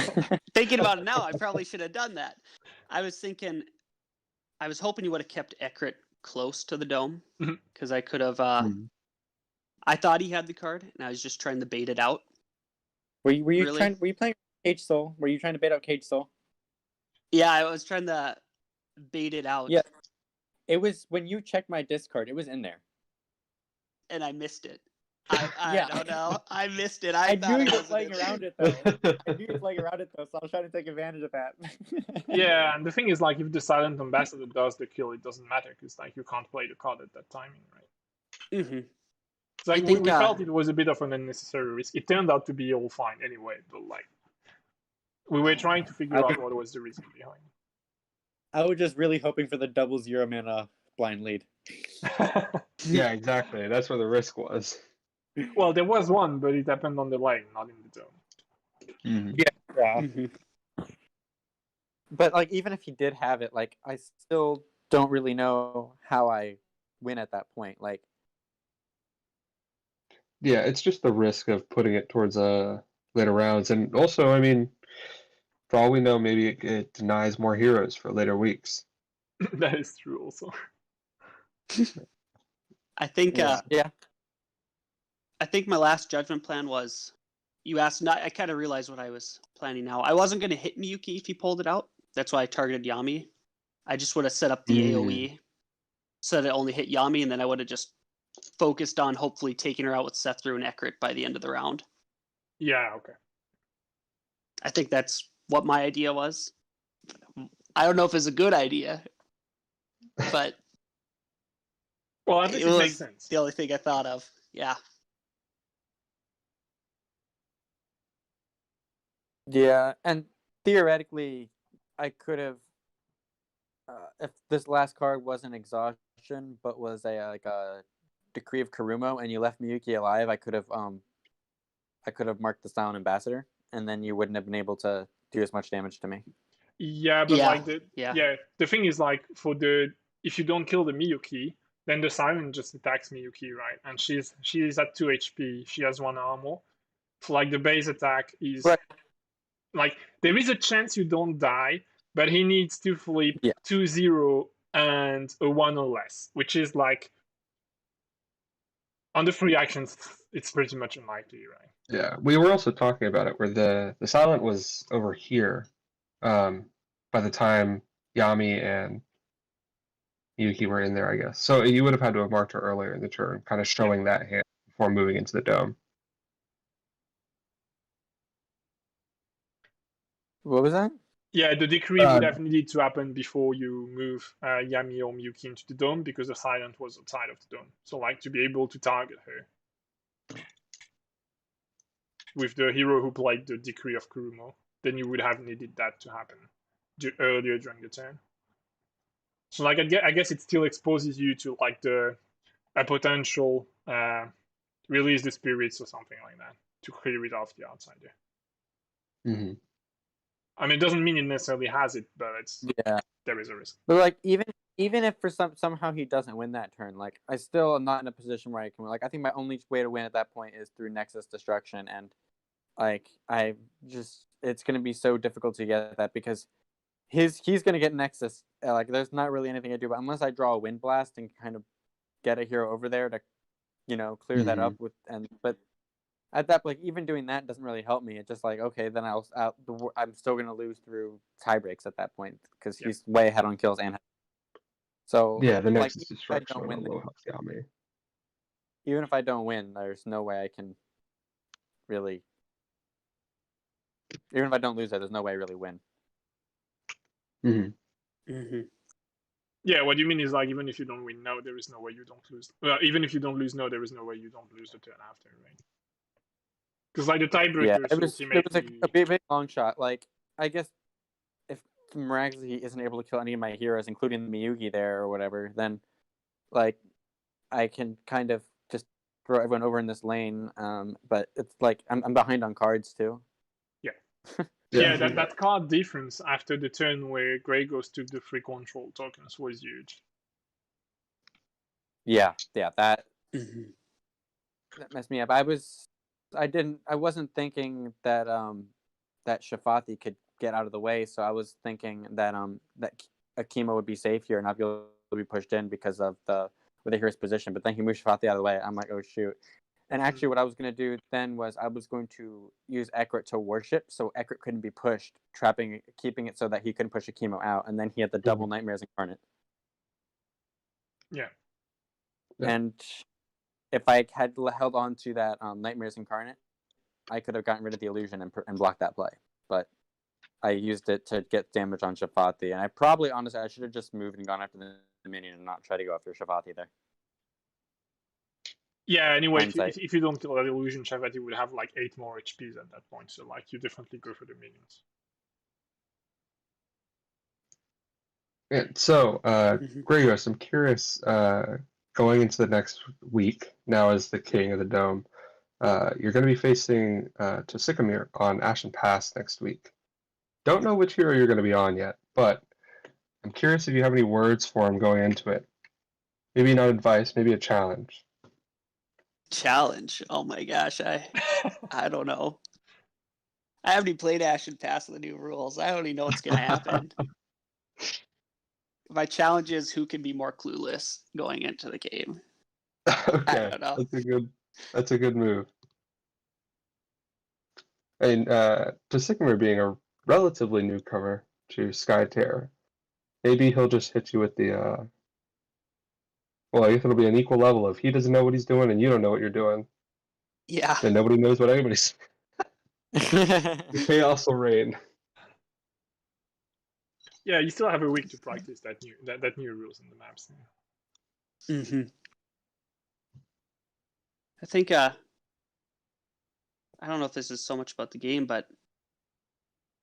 thinking about it now, I probably should have done that. I was hoping you would have kept Ekrit close to the dome, because I could have. I thought he had the card, and I was just trying to bait it out. Were you playing Cage Soul? Were you trying to bait out Cage Soul? Yeah, I was trying to bait it out. Yeah, it was when you checked my discard. It was in there, and I missed it. I don't know. I missed it. I knew you were playing around it though. So I was trying to take advantage of that. Yeah, and the thing is, like, if the Silent Ambassador does the kill, it doesn't matter because like you can't play the card at that timing, right? It's like we felt it was a bit of an unnecessary risk. It turned out to be all fine anyway, but like we were trying to figure out what was the reason behind. I was just really hoping for the double 0 mana blind lead. Yeah, exactly. That's where the risk was. Well, there was one, but it happened on the lane, not in the zone. Yeah. But like, even if he did have it, like, I still don't really know how I win at that point. Like, yeah, it's just the risk of putting it towards later rounds, and also, I mean, for all we know, maybe it denies more heroes for later weeks. That is true also. I think yeah. I think my last judgment plan was you asked. Not, I kind of realized what I was planning now. I wasn't going to hit Miyuki if he pulled it out. That's why I targeted Yami. I just would have set up the AoE so that it only hit Yami, and then I would have just focused on hopefully taking her out with Seth through an Ekrit by the end of the round. Yeah, okay. I think that's what my idea was. I don't know if it's a good idea, but Well, at least it it makes was sense. the only thing I thought of. Yeah. Yeah, and theoretically, I could have, if this last card wasn't exhaustion, but was a decree of Karumo, and you left Miyuki alive, I could have marked the Silent Ambassador, and then you wouldn't have been able to do as much damage to me. Yeah, but Yeah, like the thing is like if you don't kill the Miyuki, then the Siren just attacks Miyuki, right? And she's at 2 HP. She has 1 armor. So like the base attack is Right. like there is a chance you don't die, but he needs to flip 2-0 and a 1 or less, which is like on the free actions, it's pretty much unlikely, right? Yeah, we were also talking about it where the silent was over here by the time Yami and Yuki were in there, I guess. So you would have had to have marked her earlier in the turn, kind of showing that hand before moving into the dome. What was that? Yeah, the decree would have needed to happen before you move Yami or Miyuki into the dome because the silent was outside of the dome. So like to be able to target her with the hero who played the decree of Kurumo, then you would have needed that to happen earlier during the turn. So like I guess it still exposes you to like a potential release the spirits or something like that to clear it off the outsider. Mm-hmm. I mean, it doesn't mean it necessarily has it, but there is a risk. But like even if for somehow he doesn't win that turn, like I still am not in a position where I can like I think my only way to win at that point is through Nexus Destruction, and like it's gonna be so difficult to get that because he's gonna get Nexus. Like there's not really anything I do, but unless I draw a Wind Blast and kind of get a hero over there to, clear that up with but. At that, like even doing that doesn't really help me. It's just like okay, then I'm still gonna lose through tie breaks at that point because he's way ahead on kills and. So yeah, the like, Nexus Destruction on low health Yami. Even if I don't win, there's no way I can really. Even if I don't lose that, there's no way I really win. Mm-hmm. Mm-hmm. Yeah, what you mean is like even if you don't win now, there is no way you don't lose. Well, even if you don't lose now, there is no way you don't lose the turn after, right? Because like the tiebreakers, it was a big long shot. Like I guess if miraculously he isn't able to kill any of my heroes, including Miyuki there or whatever, then like I can kind of just throw everyone over in this lane. But it's like I'm behind on cards too. Yeah. Yeah, that card difference after the turn where GrayGhost took the free control tokens was huge. Yeah, that Mm-hmm. that messed me up. I wasn't thinking that that Shafati could get out of the way, so I was thinking that that Akima would be safe here and not be able to be pushed in because of the hero's position. But then he moved Shafati out of the way. I'm like, oh shoot. And actually, what I was going to do then was I was going to use Ekrit to worship, so Ekrit couldn't be pushed, keeping it so that he couldn't push Akimo out, and then he had the double Nightmares Incarnate. Yeah. And if I had held on to that Nightmares Incarnate, I could have gotten rid of the illusion and blocked that play. But I used it to get damage on Shafati, and honestly, I should have just moved and gone after the minion and not try to go after Shafati there. Yeah, anyway, if you don't kill that illusion, Shafati would have like 8 more HPs at that point, so like you definitely go for the minions. Yeah, so GrayGhost, I'm curious, going into the next week, now as the king of the dome, you're going to be facing to Sycamore on Ashen Pass next week. Don't know which hero you're going to be on yet, but I'm curious if you have any words for him going into it. Maybe not advice, maybe a challenge. Challenge? Oh my gosh, I don't know. I haven't even played Ashen Pass with the new rules. I don't even know what's gonna happen. my challenge is who can be more clueless going into the game. Okay, don't know. That's a good move. And to Sycamore being a relatively newcomer to Skytear, maybe he'll just hit you with the. Well, I guess it'll be an equal level of he doesn't know what he's doing and you don't know what you're doing, Yeah. and nobody knows what anybody's. The chaos will reign. Yeah, you still have a week to practice that new rules in the maps. Mm-hmm. I think I don't know if this is so much about the game, but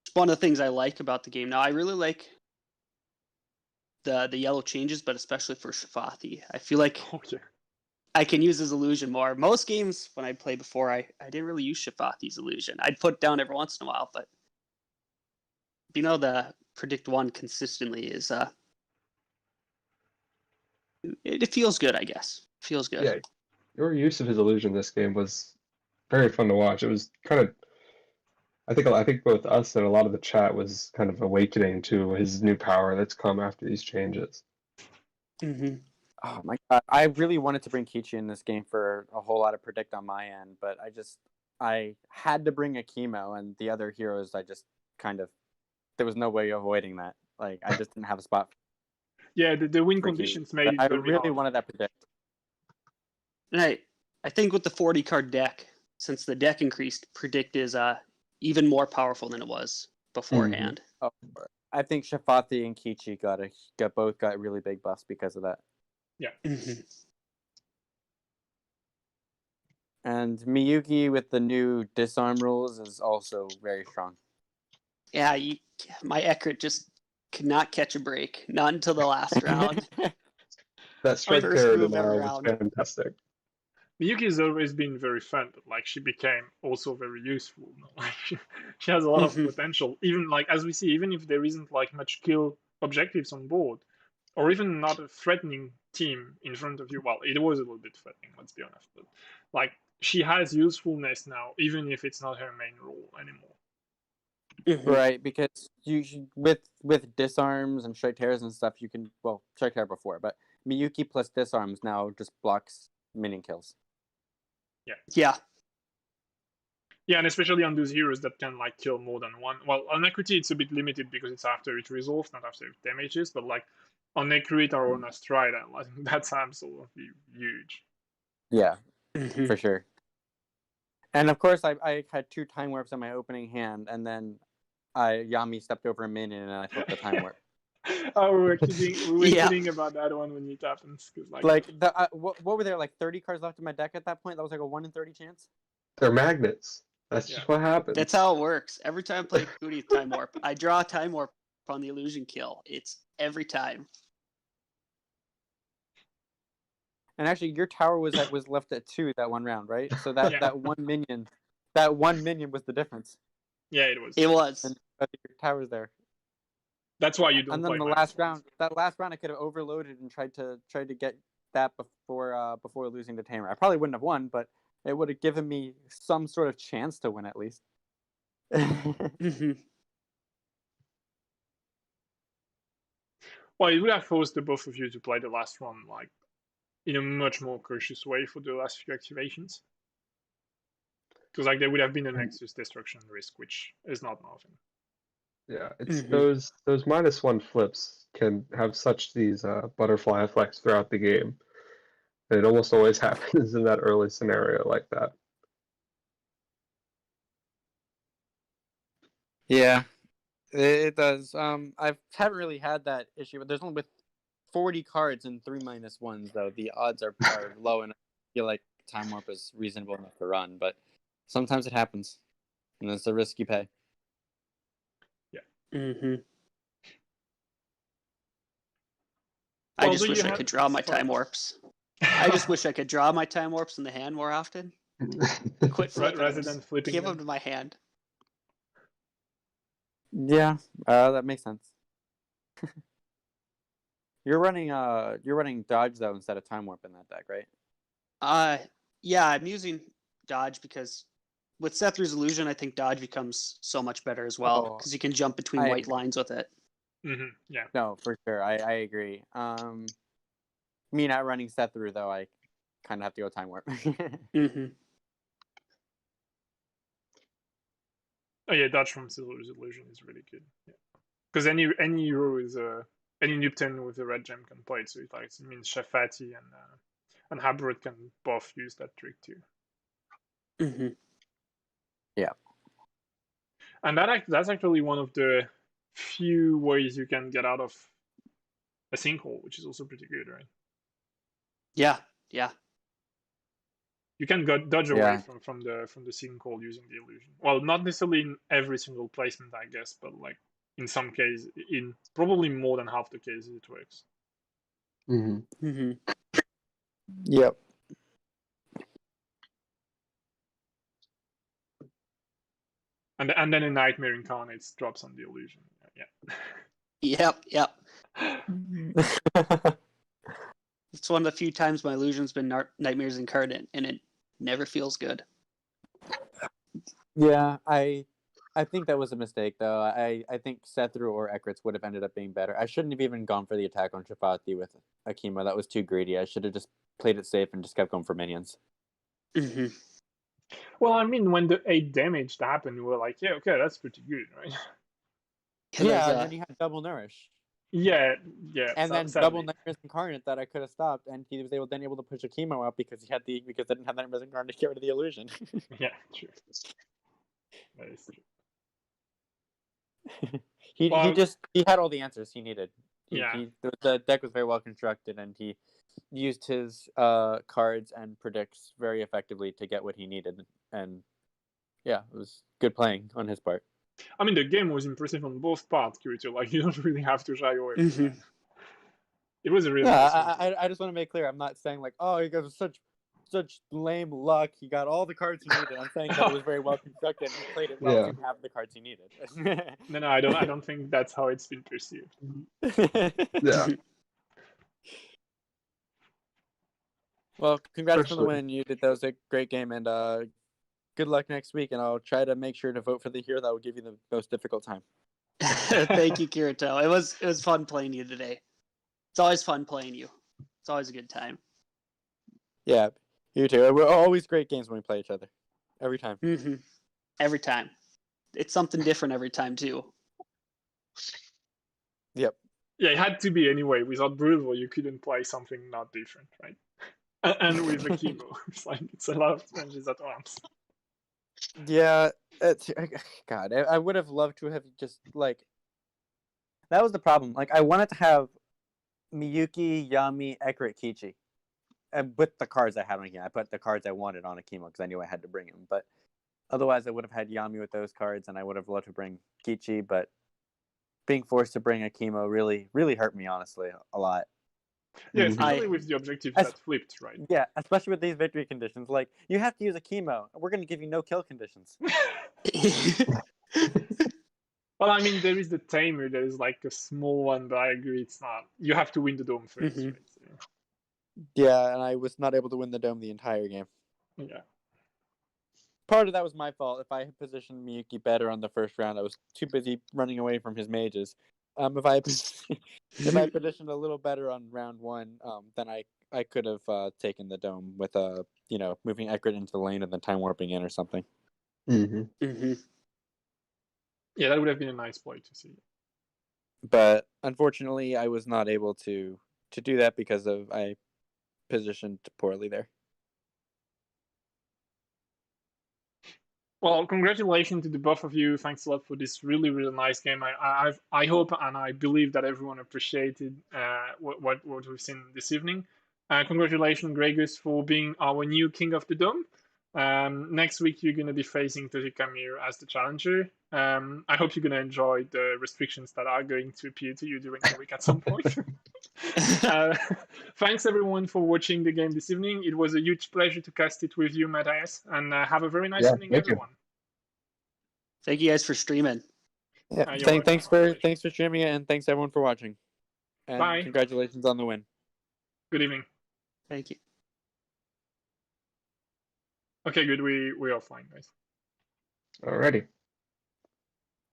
it's one of the things I like about the game. Now I really like the yellow changes, but especially for Shafathi. I feel like I can use his illusion more. Most games when I played before, I didn't really use Shafathi's illusion. I'd put it down every once in a while, but the predict one consistently is it feels good, I guess. Feels good. Yeah, your use of his illusion this game was very fun to watch. It was kind of, I think both us and a lot of the chat was kind of awakening to his new power that's come after these changes. Mm-hmm. Oh my god, I really wanted to bring Kichi in this game for a whole lot of predict on my end, but I had to bring a chemo, and the other heroes I just kind of, there was no way of avoiding that. Like, I just didn't have a spot. Yeah, the win for conditions Kichi. made But it I very really hard. wanted that predict. And I think with the 40 card deck, since the deck increased, predict is even more powerful than it was beforehand. Oh, I think Shafathi and Kichi both got really big buffs because of that. Yeah. Mm-hmm. And Miyuki with the new disarm rules is also very strong. Yeah, my Ekrit just could not catch a break, not until the last round. That strike First terror move every denial was round. fantastic. Miyuki has always been very fun, but like she became also very useful. Like she has a lot of potential. Even like as we see, even if there isn't like much kill objectives on board, or even not a threatening team in front of you. Well, it was a little bit threatening, let's be honest. But like she has usefulness now, even if it's not her main role anymore. Mm-hmm. Right, because with disarms and strike tears and stuff, you can, well, strike tear before, but Miyuki plus disarms now just blocks minion kills. Yeah. Yeah, and especially on those heroes that can like kill more than one. Well, on Equity it's a bit limited because it's after it resolves, not after it damages. But like on Kirito or on Astrida, like that's absolutely huge. Yeah, Mm-hmm. for sure. And of course, I had 2 time warps in my opening hand, and then Yami stepped over a minion, and I flipped the time warp. Oh, we were Yeah. kidding about that one when it happens, because Like what were there, like 30 cards left in my deck at that point? That was like a 1 in 30 chance. They're magnets. That's just what happens. That's how it works. Every time I play Cootie Time Warp, I draw a Time Warp on the illusion kill. It's every time. And actually, your tower was left at 2 that one round, right? So that Yeah. that one minion was the difference. Yeah, it was. It was. And your tower's there. That's why you don't And play then that last round, I could have overloaded and tried to get that before losing to Tamer. I probably wouldn't have won, but it would have given me some sort of chance to win at least. Mm-hmm. Well, it would have forced the both of you to play the last one like in a much more cautious way for the last few activations. Because like there would have been a Nexus destruction risk, which is not nothing. Yeah, it's those -1 flips can have such these butterfly effects throughout the game. And it almost always happens in that early scenario like that. Yeah, it does. I haven't really had that issue, but there's only with 40 cards and 3 -1s though. The odds are low, and I feel like Time Warp is reasonable enough to run, but sometimes it happens, and it's a risk you pay. Mm-hmm. I just wish I could draw my Time Warps. I just wish I could draw my Time Warps in the hand more often. Quit flipping rather them. than flipping Give them. them to my hand. Yeah, that makes sense. You're running dodge though instead of Time Warp in that deck, right? Yeah, I'm using dodge because with Sethr's illusion, I think dodge becomes so much better as well because you can jump between white lines with it. Yeah. No, for sure. I agree. Me not running set through though, I kind of have to go time warp. Mm-hmm. Oh yeah, Dodge from Silver's Illusion is really good. Yeah. Because any hero is any Nupten with a red gem can play it, so it means Shafati and Habrut can both use that trick too. Mm-hmm. Yeah. And that's actually one of the few ways you can get out of a sinkhole, which is also pretty good, right? Yeah. You can dodge away Yeah. from the sinkhole using the illusion. Well, not necessarily in every single placement, I guess, but like in some cases, in probably more than half the cases, it works. Mm-hmm. Mm-hmm. Yep. And then a Nightmare Incarnates drops on the illusion. Yeah. Yep. It's one of the few times my illusion's been Nightmares Incarnate, and it never feels good. Yeah, I think that was a mistake though. I think Sethru or Ekritz would have ended up being better. I shouldn't have even gone for the attack on Tripati with Akima. That was too greedy. I should have just played it safe and just kept going for minions. Mm-hmm. Well, I mean, when the 8 damage happened, we were like, yeah, okay, that's pretty good, right? Yeah, and then he had double nourish. Yeah. And then sadly. double Nightmares Incarnate that I could have stopped, and he was able to push Akimo out because I didn't have Nightmares Incarnate to get rid of the illusion. Yeah, true. That is true. he had all the answers he needed. The deck was very well constructed, and he used his cards and predicts very effectively to get what he needed. And yeah, it was good playing on his part. I mean, the game was impressive on both parts, Kirito. Like, you don't really have to shy away from that. It was a really nice game. I just want to make clear, I'm not saying like, oh, he got such lame luck. He got all the cards he needed. I'm saying that it was very well constructed. And he played it well to have the cards he needed. No, I don't think that's how it's been perceived. Yeah. Well, congrats on the win. That was a great game, and good luck next week. And I'll try to make sure to vote for the hero that will give you the most difficult time. Thank you, Kirito. It was fun playing you today. It's always fun playing you. It's always a good time. Yeah, you too. We're always great games when we play each other. Every time. Mm-hmm. Every time. It's something different every time too. Yep. Yeah, it had to be anyway. Without Brutal, you couldn't play something not different, right? And with Akimo, it's a lot of changes at once. Yeah, God, I would have loved to have just like. That was the problem. Like, I wanted to have Miyuki, Yami, Ekrit, Kichi, and with the cards I had on here. I put the cards I wanted on Akimo because I knew I had to bring him. But otherwise, I would have had Yami with those cards, and I would have loved to bring Kichi. But being forced to bring Akimo really, really hurt me, honestly, a lot. Yeah, especially with the objectives that flipped, right? Yeah, especially with these victory conditions. Like, you have to use Akimo. We're going to give you no kill conditions. Well, I mean, there is the Tamer. There is like a small one, but I agree, it's not. You have to win the dome first, right? So. Yeah, and I was not able to win the dome the entire game. Yeah. Part of that was my fault. If I had positioned Miyuki better on the first round, I was too busy running away from his mages. If I positioned a little better on round one, then I could have taken the dome with moving Ekrit into the lane and then time warping in or something. Yeah, that would have been a nice play to see. But unfortunately, I was not able to do that because I positioned poorly there. Well, congratulations to the both of you. Thanks a lot for this really, really nice game. I hope and I believe that everyone appreciated what we've seen this evening. Congratulations, GrayGhost, for being our new King of the Dome. Next week, you're going to be facing Tojikamir as the challenger. I hope you're going to enjoy the restrictions that are going to appear to you during the week at some point. Thanks, everyone, for watching the game this evening. It was a huge pleasure to cast it with you, Mathais, and have a very nice evening, everyone. Thank you guys for streaming. Yeah, thanks for streaming it, and thanks everyone for watching. And Bye. Congratulations on the win. Good evening. Thank you. Okay, good. We are fine, guys. Alrighty.